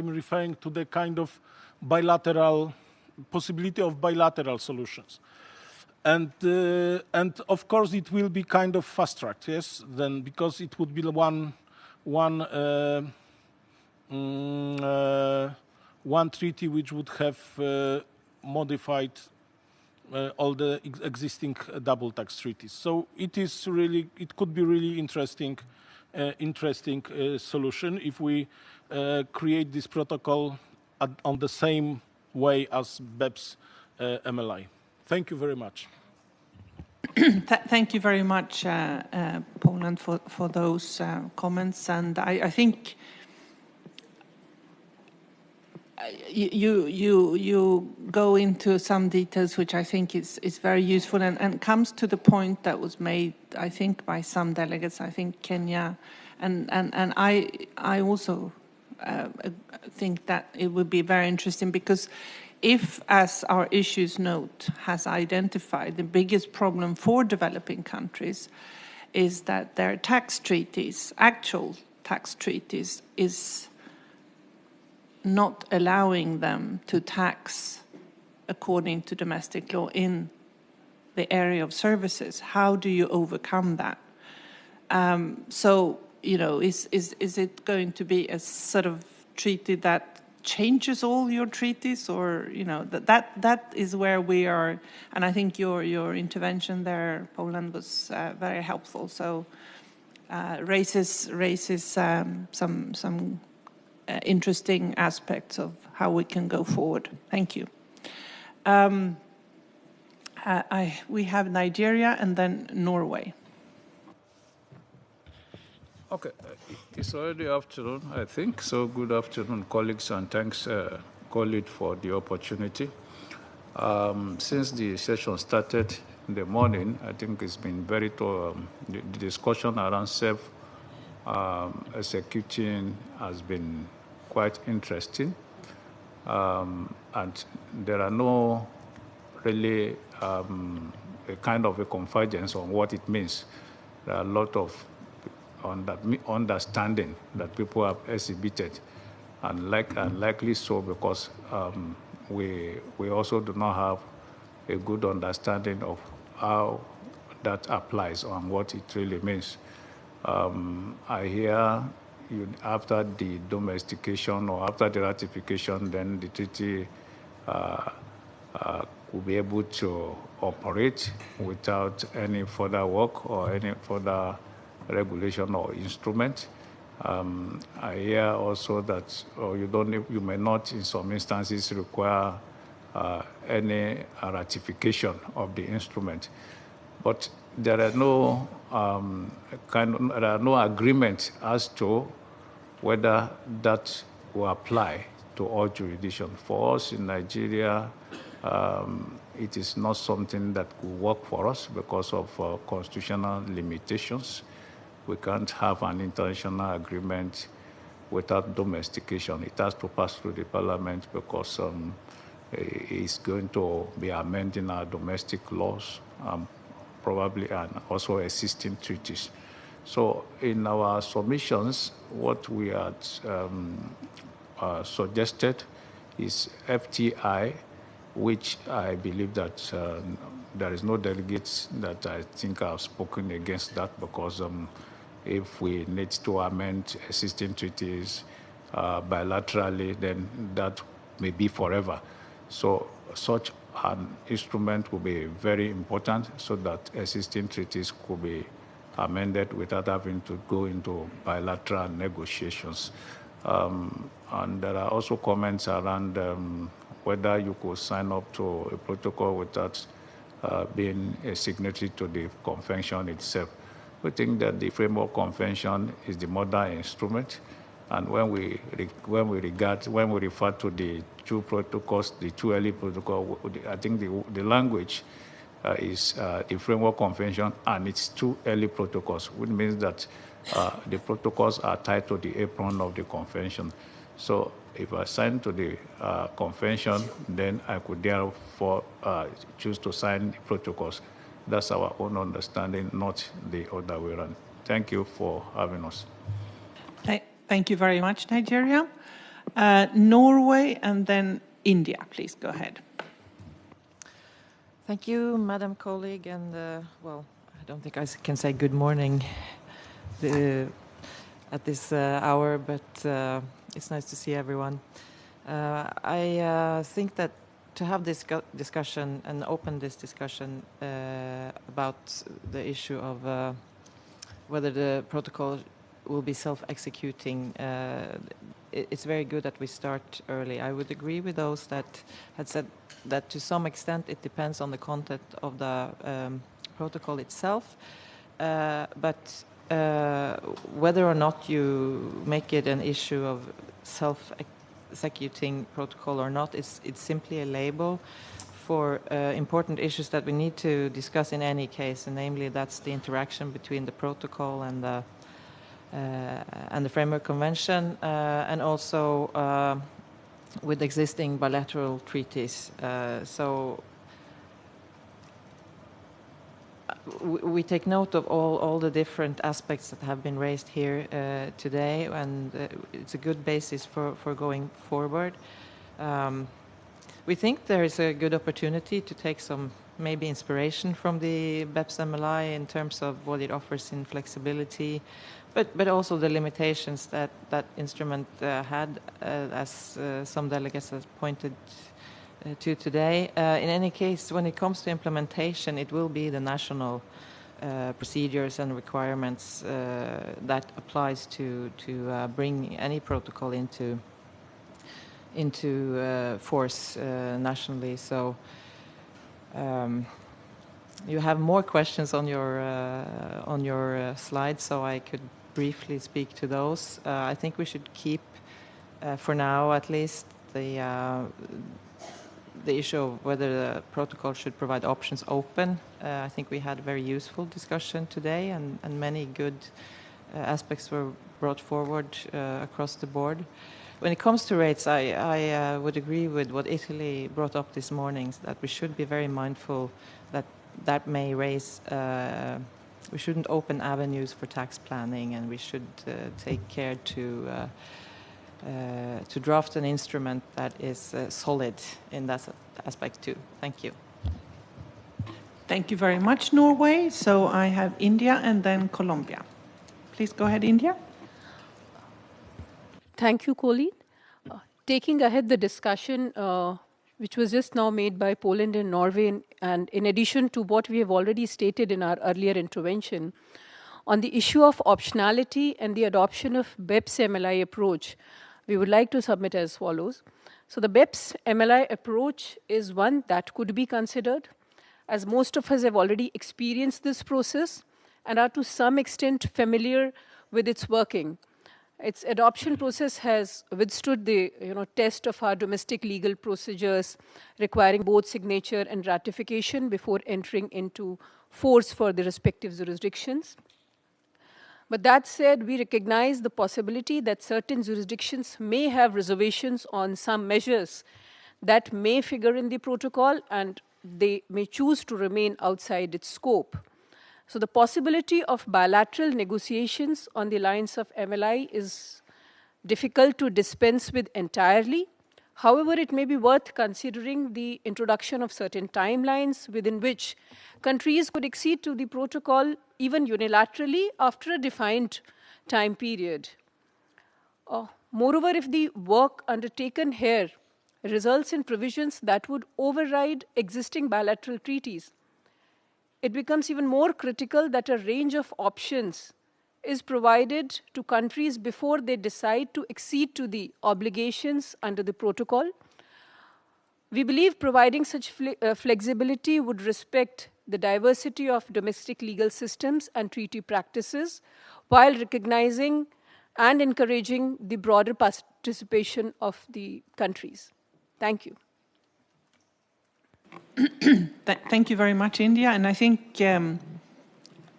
referring to the kind of bilateral possibility of bilateral solutions, and of course it will be kind of fast tracked, yes. Then because it would be one treaty which would have modified all the existing double tax treaties. So it could be really interesting solution if we create this protocol on the same way as BEPS MLI. Thank you very much. Thank you very much, Poland, for those comments. And I think you go into some details which I think is very useful and comes to the point that was made, I think, by some delegates. I think Kenya, and I also think that it would be very interesting, because if, as our issues note has identified, the biggest problem for developing countries is that their tax treaties, actual tax treaties, is not allowing them to tax according to domestic law in the area of services. How do you overcome that? So, you know, is it going to be a sort of treaty that changes all your treaties, or, you know, that is where we are. And I think your intervention there, Poland, was very helpful. So raises some interesting aspects of how we can go forward. Thank you. We have Nigeria and then Norway. Okay, it's already afternoon, I think. So good afternoon, colleagues, and thanks, colleague, for the opportunity. Since the session started in the morning, I think it's been very the discussion around self-executing has been quite interesting. And there are no really a kind of a convergence on what it means. There are a lot of understanding that people have exhibited, and likely so, because we also do not have a good understanding of how that applies and what it really means. I hear after the domestication or after the ratification, then the treaty will be able to operate without any further work or any further regulation or instrument. I hear also that you may not, in some instances, require any ratification of the instrument, but there are no agreement as to whether that will apply to all jurisdictions. For us in Nigeria, it is not something that will work for us because of constitutional limitations. We can't have an international agreement without domestication. It has to pass through the parliament because it's going to be amending our domestic laws, probably and also existing treaties. So in our submissions, what we had suggested is FTI, which I believe that there is no delegates that I think have spoken against that, because if we need to amend existing treaties bilaterally, then that may be forever. So such an instrument will be very important so that existing treaties could be amended without having to go into bilateral negotiations. And there are also comments around whether you could sign up to a protocol without being a signatory to the convention itself. We think that the Framework Convention is the mother instrument, and when we refer to the two protocols, the two early protocol, I think the language is the Framework Convention and its two early protocols, which means that the protocols are tied to the apron of the convention. So if I sign to the convention, then I could therefore choose to sign the protocols. That's our own understanding, not the other way around. Thank you for having us. Thank you very much, Nigeria. Norway and then India, please go ahead. Thank you, Madam Colleague, and well, I don't think I can say good morning at this hour, but it's nice to see everyone. I think that to have this discussion and open this discussion about the issue of whether the protocol will be self-executing, it's very good that we start early. I would agree with those that had said that to some extent it depends on the content of the protocol itself, but whether or not you make it an issue of self-executing protocol or not, it's simply a label for important issues that we need to discuss in any case, and namely that's the interaction between the protocol and the Framework Convention, and also with existing bilateral treaties. So we take note of all the different aspects that have been raised here today, and it's a good basis for going forward. We think there is a good opportunity to take some maybe inspiration from the BEPS MLI in terms of what it offers in flexibility, but also the limitations that that instrument had, as some delegates have pointed to today. In any case, when it comes to implementation, it will be the national procedures and requirements that applies to bring any protocol into force nationally. So you have more questions on your slides, so I could briefly speak to those. I think we should keep, for now at least, the issue of whether the protocol should provide options open. I think we had a very useful discussion today, and many good aspects were brought forward across the board. When it comes to rates, I would agree with what Italy brought up this morning, that we should be very mindful that may raise, we shouldn't open avenues for tax planning, and we should take care to draft an instrument that is solid in that aspect too. Thank you. Thank you very much, Norway. So I have India and then Colombia. Please go ahead, India. Thank you, Colleen. Taking ahead the discussion, which was just now made by Poland and Norway, and in addition to what we have already stated in our earlier intervention, on the issue of optionality and the adoption of BEPS MLI approach, we would like to submit as follows. So the BEPS MLI approach is one that could be considered, as most of us have already experienced this process and are to some extent familiar with its working. Its adoption process has withstood the test of our domestic legal procedures, requiring both signature and ratification before entering into force for the respective jurisdictions. But that said, we recognize the possibility that certain jurisdictions may have reservations on some measures that may figure in the protocol, and they may choose to remain outside its scope. So the possibility of bilateral negotiations on the lines of MLI is difficult to dispense with entirely. However, it may be worth considering the introduction of certain timelines within which countries could accede to the protocol even unilaterally after a defined time period. Moreover, if the work undertaken here results in provisions that would override existing bilateral treaties, it becomes even more critical that a range of options is provided to countries before they decide to accede to the obligations under the protocol. We believe providing such flexibility would respect the diversity of domestic legal systems and treaty practices while recognizing and encouraging the broader participation of the countries. Thank you. Thank you very much, India. And I think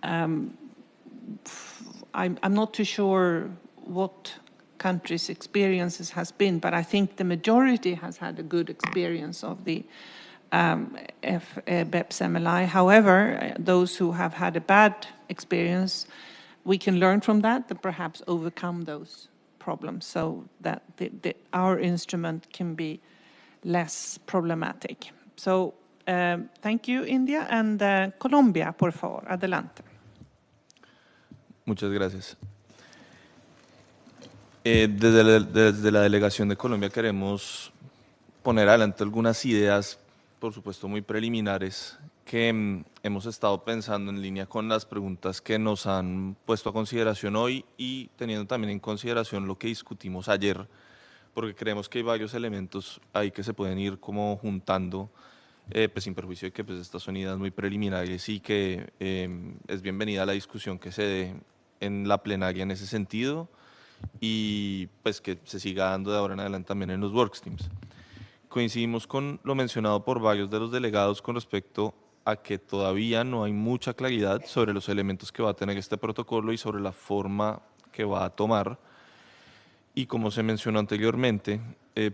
I'm not too sure what countries' experiences has been, but I think the majority has had a good experience of the BEPS MLI. However, those who have had a bad experience, we can learn from that and perhaps overcome those problems so that our instrument can be less problematic. So thank you, India. And Colombia, por favor, adelante. Muchas gracias. Desde la delegación de Colombia queremos poner adelante algunas ideas, por supuesto muy preliminares, que hemos estado pensando en línea con las preguntas que nos han puesto a consideración hoy y teniendo también en consideración lo que discutimos ayer, porque creemos que hay varios elementos ahí que se pueden ir como juntando, pues sin perjuicio de que pues estas son ideas muy preliminares y que es bienvenida la discusión que se dé en la plenaria en ese sentido y pues que se siga dando de ahora en adelante también en los workstreams. Coincidimos con lo mencionado por varios de los delegados con respecto a que todavía no hay mucha claridad sobre los elementos que va a tener este protocolo y sobre la forma que va a tomar. Y como se mencionó anteriormente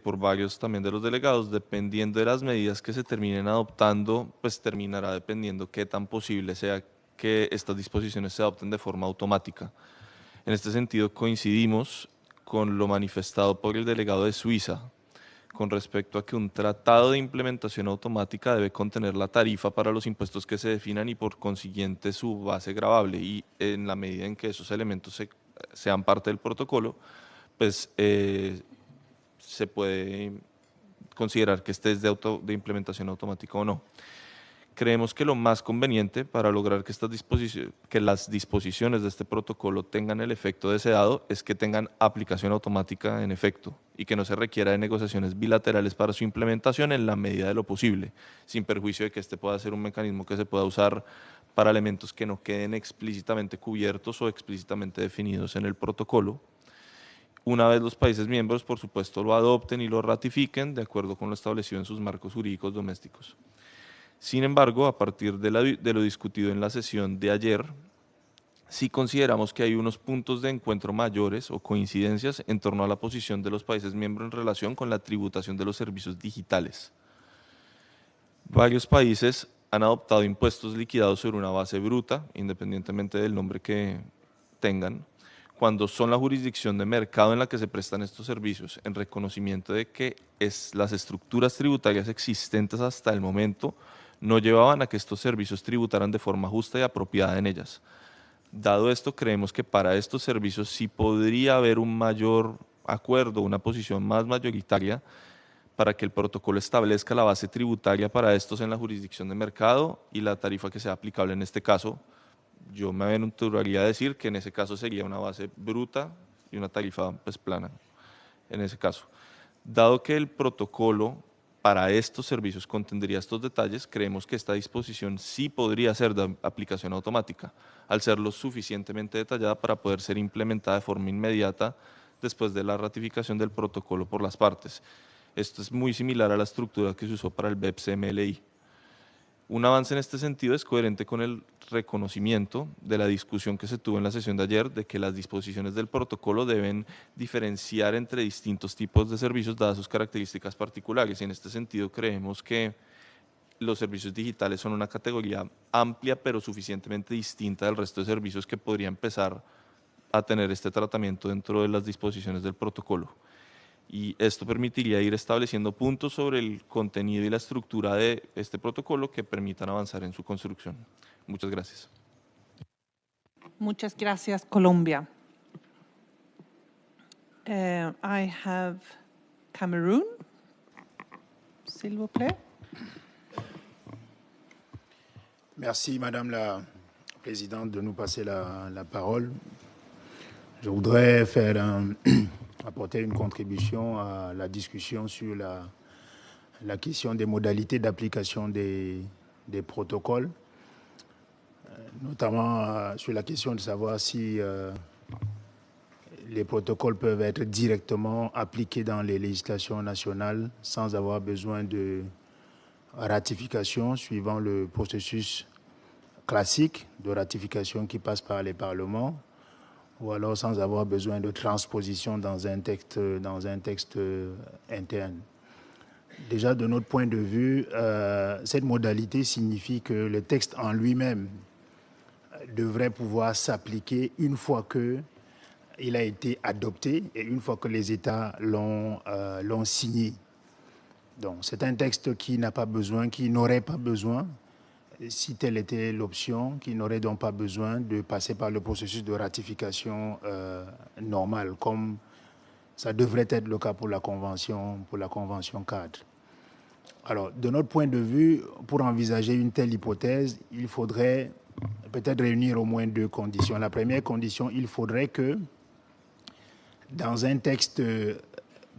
por varios también de los delegados, dependiendo de las medidas que se terminen adoptando, pues terminará dependiendo qué tan posible sea que estas disposiciones se adopten de forma automática. En este sentido, coincidimos con lo manifestado por el delegado de Suiza con respecto a que un tratado de implementación automática debe contener la tarifa para los impuestos que se definan y por consiguiente su base gravable y en la medida en que esos elementos sean parte del protocolo, pues se puede considerar que este es de implementación automática o no. Creemos que lo más conveniente para lograr que las disposiciones de este protocolo tengan el efecto deseado es que tengan aplicación automática en efecto y que no se requiera de negociaciones bilaterales para su implementación en la medida de lo posible, sin perjuicio de que este pueda ser un mecanismo que se pueda usar para elementos que no queden explícitamente cubiertos o explícitamente definidos en el protocolo. Una vez los países miembros, por supuesto, lo adopten y lo ratifiquen de acuerdo con lo establecido en sus marcos jurídicos domésticos. Sin embargo, a partir de lo discutido en la sesión de ayer, sí consideramos que hay unos puntos de encuentro mayores o coincidencias en torno a la posición de los países miembros en relación con la tributación de los servicios digitales. Varios países han adoptado impuestos liquidados sobre una base bruta, independientemente del nombre que tengan, cuando son la jurisdicción de mercado en la que se prestan estos servicios, en reconocimiento de que las estructuras tributarias existentes hasta el momento no llevaban a que estos servicios tributaran de forma justa y apropiada en ellas. Dado esto, creemos que para estos servicios sí podría haber un mayor acuerdo, una posición más mayoritaria para que el protocolo establezca la base tributaria para estos en la jurisdicción de mercado y la tarifa que sea aplicable en este caso. Yo me aventuraría a decir que en ese caso sería una base bruta y una tarifa pues plana, en ese caso. Dado que el protocolo para estos servicios contendría estos detalles, creemos que esta disposición sí podría ser de aplicación automática, al ser lo suficientemente detallada para poder ser implementada de forma inmediata después de la ratificación del protocolo por las partes. Esto es muy similar a la estructura que se usó para el BEPS MLI. Un avance en este sentido es coherente con el reconocimiento de la discusión que se tuvo en la sesión de ayer de que las disposiciones del protocolo deben diferenciar entre distintos tipos de servicios dadas sus características particulares y en este sentido creemos que los servicios digitales son una categoría amplia pero suficientemente distinta del resto de servicios que podría empezar a tener este tratamiento dentro de las disposiciones del protocolo. Y esto permitiría ir estableciendo puntos sobre el contenido y la estructura de este protocolo que permitan avanzar en su construcción. Muchas gracias. Muchas gracias, Colombia. I have Cameroon, s'il vous plaît. Merci, Madame la Présidente, de nous passer la parole. Je voudrais apporter une contribution à la discussion sur la question des modalités d'application des protocoles, notamment sur la question de savoir si les protocoles peuvent être directement appliqués dans les législations nationales sans avoir besoin de ratification suivant le processus classique de ratification qui passe par les parlements, ou alors sans avoir besoin de transposition dans un texte interne. Déjà, de notre point de vue, cette modalité signifie que le texte en lui-même devrait pouvoir s'appliquer une fois qu'il a été adopté et une fois que les États l'ont signé. Donc, c'est un texte qui n'aurait pas besoin, si telle était l'option, qui n'aurait donc pas besoin de passer par le processus de ratification normal, comme ça devrait être le cas pour la convention cadre. Alors, de notre point de vue, pour envisager une telle hypothèse, il faudrait peut-être réunir au moins deux conditions. La première condition, il faudrait que dans un texte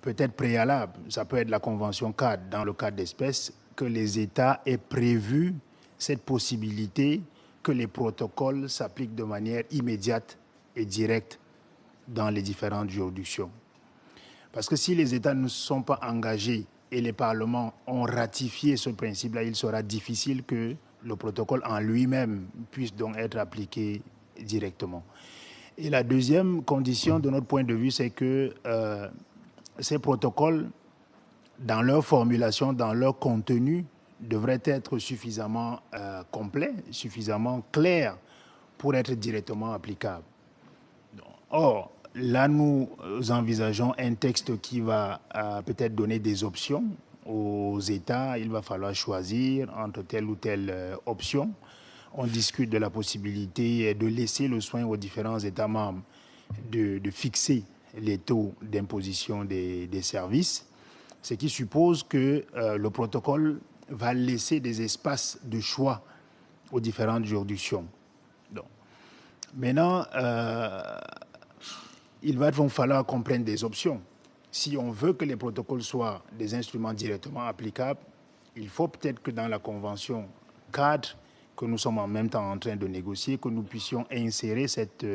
peut-être préalable, ça peut être la convention cadre dans le cas d'espèces, que les États aient prévu cette possibilité que les protocoles s'appliquent de manière immédiate et directe dans les différentes juridictions. Parce que si les États ne sont pas engagés et les parlements ont ratifié ce principe-là, il sera difficile que le protocole en lui-même puisse donc être appliqué directement. Et la deuxième condition de notre point de vue, c'est que ces protocoles, dans leur formulation, dans leur contenu, devraient être suffisamment complets, suffisamment clairs pour être directement applicables. Or, là, nous envisageons un texte qui va peut-être donner des options aux États. Il va falloir choisir entre telle ou telle option. On discute de la possibilité de laisser le soin aux différents États membres de fixer les taux d'imposition des services, ce qui suppose que le protocole va laisser des espaces de choix aux différentes juridictions. Donc, maintenant, il va donc falloir qu'on prenne des options. Si on veut que les protocoles soient des instruments directement applicables, il faut peut-être que dans la convention cadre que nous sommes en même temps en train de négocier, que nous puissions insérer cette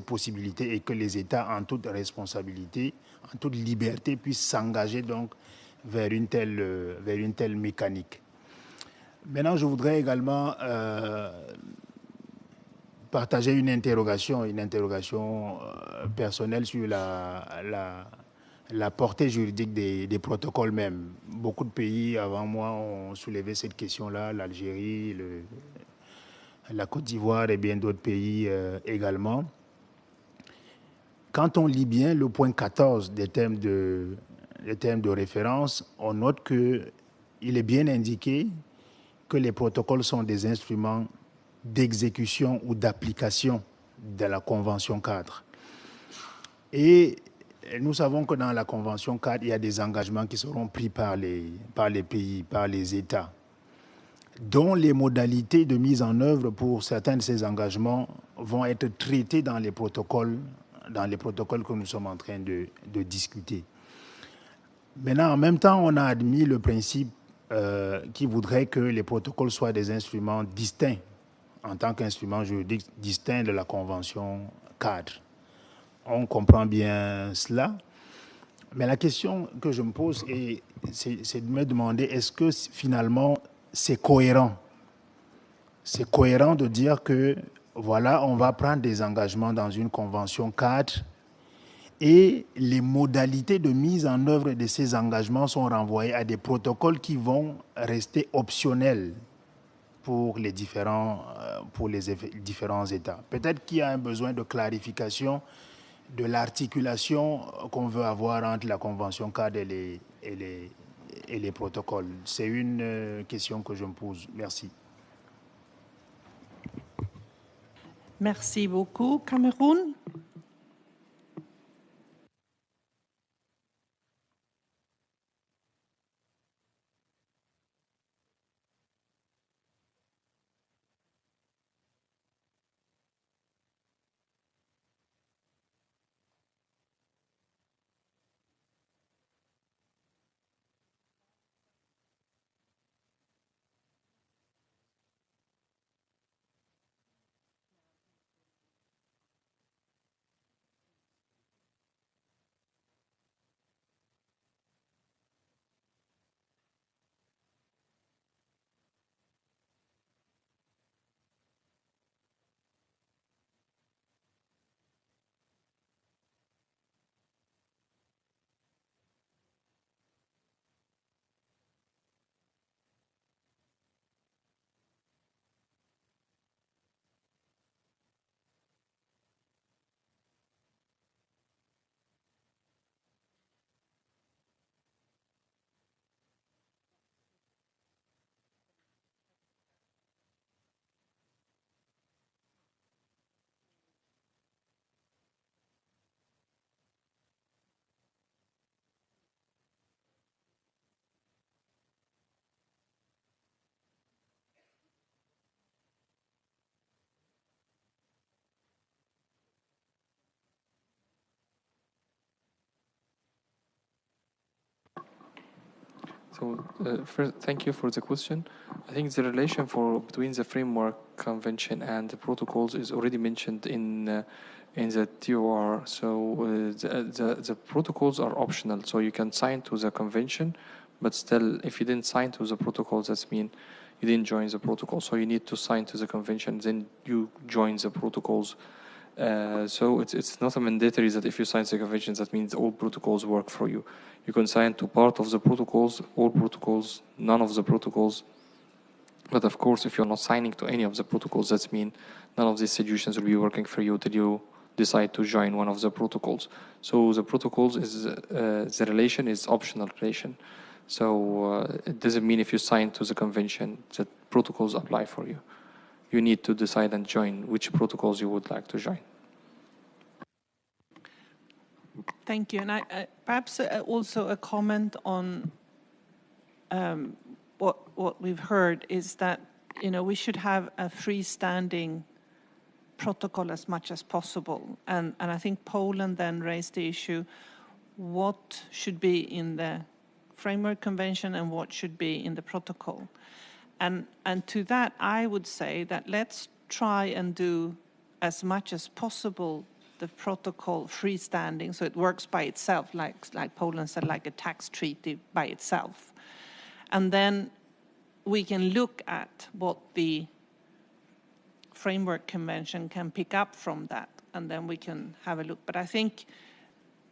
possibilité et que les États, en toute responsabilité, en toute liberté, puissent s'engager donc vers une telle mécanique. Maintenant, je voudrais également partager une interrogation personnelle sur la portée juridique des protocoles même. Beaucoup de pays avant moi ont soulevé cette question-là, l'Algérie, la Côte d'Ivoire et bien d'autres pays également. Quand on lit bien le point 14 des thèmes de référence, on note qu'il est bien indiqué que les protocoles sont des instruments d'exécution ou d'application de la Convention cadre. Et nous savons que dans la Convention cadre, il y a des engagements qui seront pris par les pays, par les États, dont les modalités de mise en œuvre pour certains de ces engagements vont être traitées dans les protocoles que nous sommes en train de discuter. Maintenant, en même temps, on a admis le principe qui voudrait que les protocoles soient des instruments distincts en tant qu'instruments juridiques distincts de la Convention cadre. On comprend bien cela. Mais la question que je me pose, c'est de me demander, est-ce que finalement c'est cohérent? C'est cohérent de dire que, voilà, on va prendre des engagements dans une convention cadre et les modalités de mise en œuvre de ces engagements sont renvoyées à des protocoles qui vont rester optionnels pour les différents États. Peut-être qu'il y a un besoin de clarification de l'articulation qu'on veut avoir entre la Convention cadre et les protocoles. C'est une question que je me pose. Merci. Merci beaucoup. Cameroun? So first, thank you for the question. I think the relation between the framework convention and the protocols is already mentioned in the TOR. So the protocols are optional. So you can sign to the convention, but still, if you didn't sign to the protocols, that means you didn't join the protocol. So you need to sign to the convention, then you join the protocols. So it's not a mandatory that if you sign the convention, that means all protocols work for you. You can sign to part of the protocols, all protocols, none of the protocols. But of course, if you're not signing to any of the protocols, that means none of these solutions will be working for you till you decide to join one of the protocols. So the protocols is the relation is optional relation. So it doesn't mean if you sign to the convention that protocols apply for you. You need to decide and join which protocols you would like to join. Thank you. And I perhaps also a comment on what we've heard is that, we should have a freestanding protocol as much as possible. And I think Poland then raised the issue, what should be in the framework convention and what should be in the protocol. And to that, I would say that let's try and do as much as possible the protocol freestanding, so it works by itself, like Poland said, like a tax treaty by itself. And then we can look at what the framework convention can pick up from that, and then we can have a look. But I think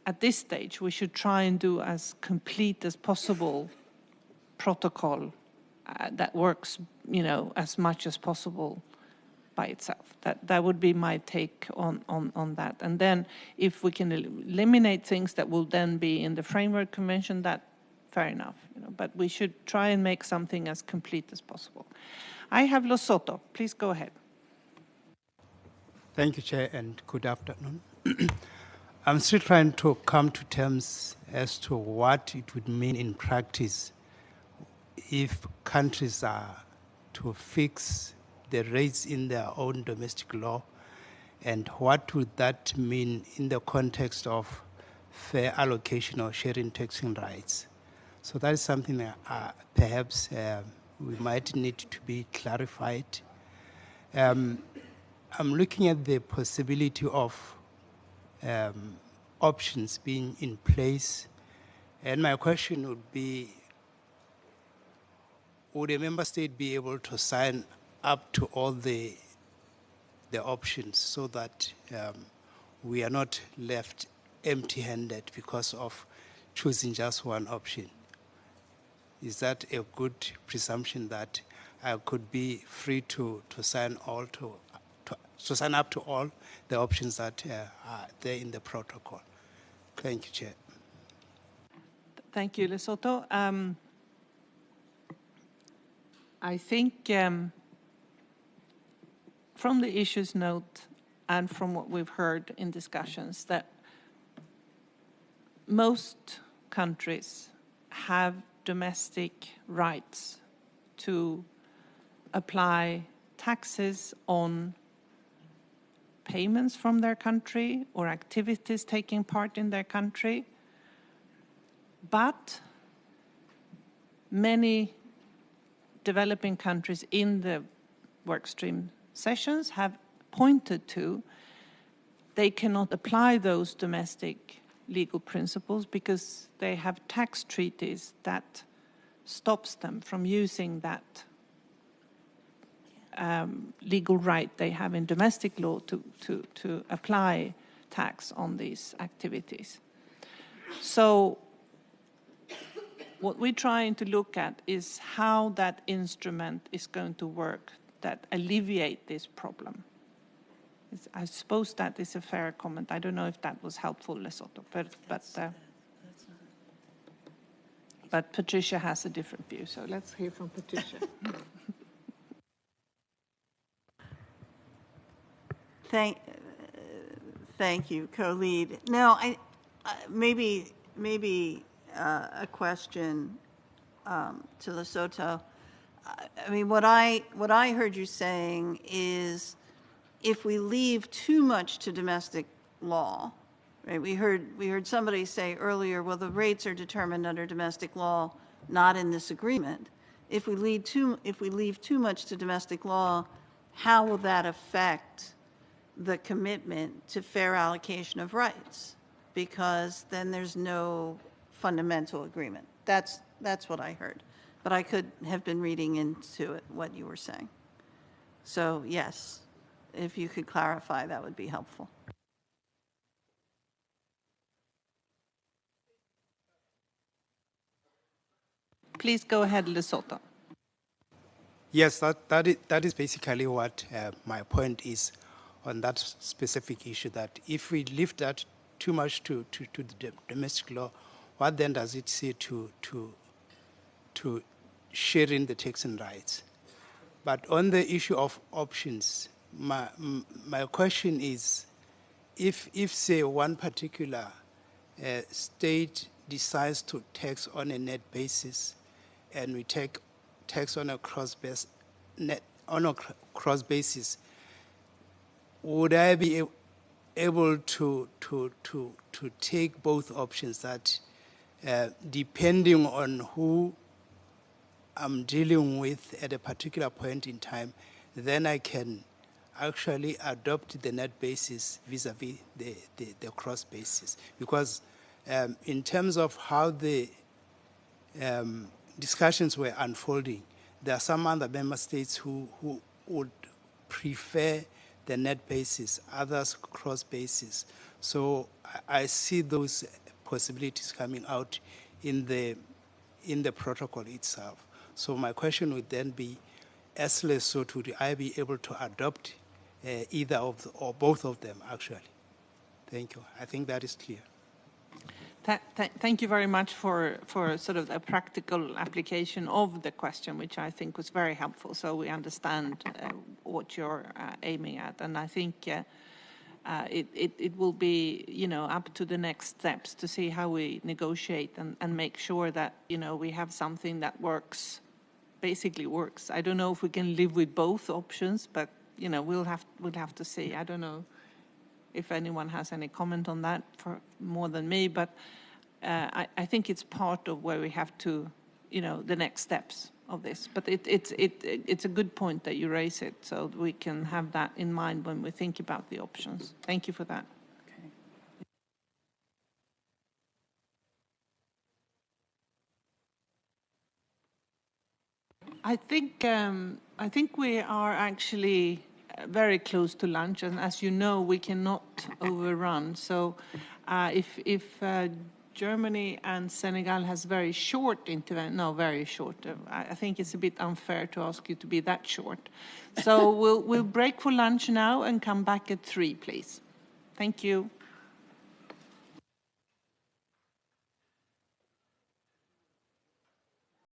at this stage, we should try and do as complete as possible protocol that works, as much as possible by itself. That would be my take on that. And then if we can eliminate things that will then be in the framework convention, that fair enough. But we should try and make something as complete as possible. I have Lesotho. Please go ahead. Thank you, Chair, and good afternoon. I'm still trying to come to terms as to what it would mean in practice if countries are to fix the rates in their own domestic law, and what would that mean in the context of fair allocation or sharing taxing rights? So that is something that perhaps we might need to be clarified. I'm looking at the possibility of options being in place, and my question would be, would a member state be able to sign up to all the options so that we are not left empty-handed because of choosing just one option. Is that a good presumption that I could be free to sign sign up to all the options that are there in the protocol? Thank you, Chair. Thank you, Lesotho. I think from the issues note and from what we've heard in discussions that most countries have domestic rights to apply taxes on payments from their country or activities taking part in their country. But many developing countries in the workstream sessions have pointed to they cannot apply those domestic legal principles because they have tax treaties that stops them from using that legal right they have in domestic law to apply tax on these activities. So what we're trying to look at is how that instrument is going to work that alleviate this problem. I suppose that is a fair comment. I don't know if that was helpful, Lesotho, but Patricia has a different view, so let's hear from Patricia. Thank you, co-lead. Now, maybe a question to Lesotho. I mean, what I heard you saying is, if we leave too much to domestic law, right? We heard somebody say earlier, well, the rates are determined under domestic law, not in this agreement. If we leave too much to domestic law, how will that affect the commitment to fair allocation of rights? Because then there's no fundamental agreement. That's what I heard. But I could have been reading into it what you were saying. So yes, if you could clarify, that would be helpful. Please go ahead, Lesotho. Yes, that is basically what my point is on that specific issue, that if we leave that too much to the domestic law, what then does it say to sharing the taxing rights? But on the issue of options, my question is, if say one particular state decides to tax on a net basis, and we take tax on a cross basis, would I be able to take both options, that depending on who I'm dealing with at a particular point in time, then I can actually adopt the net basis vis-a-vis the cross basis? Because in terms of how the discussions were unfolding, there are some other member states who would prefer the net basis, others cross basis. So I see those possibilities coming out in the protocol itself. So my question would then be, as Lesotho, would I be able to adopt either of or both of them, actually? Thank you. I think that is clear. Thank you very much for sort of a practical application of the question, which I think was very helpful. So we understand what you're aiming at, and I think it will be, up to the next steps to see how we negotiate and make sure that we have something that basically works. I don't know if we can live with both options, but we'll have to see. I don't know if anyone has any comment on that for more than me, but I think it's part of where we have to, the next steps of this. But it's a good point that you raise it, so we can have that in mind when we think about the options. Thank you for that. I think we are actually very close to lunch, and as you know, we cannot overrun. So If Germany and Senegal has very short intervention, no, very short. I think it's a bit unfair to ask you to be that short. So we'll break for lunch now and come back at 3, please. Thank you.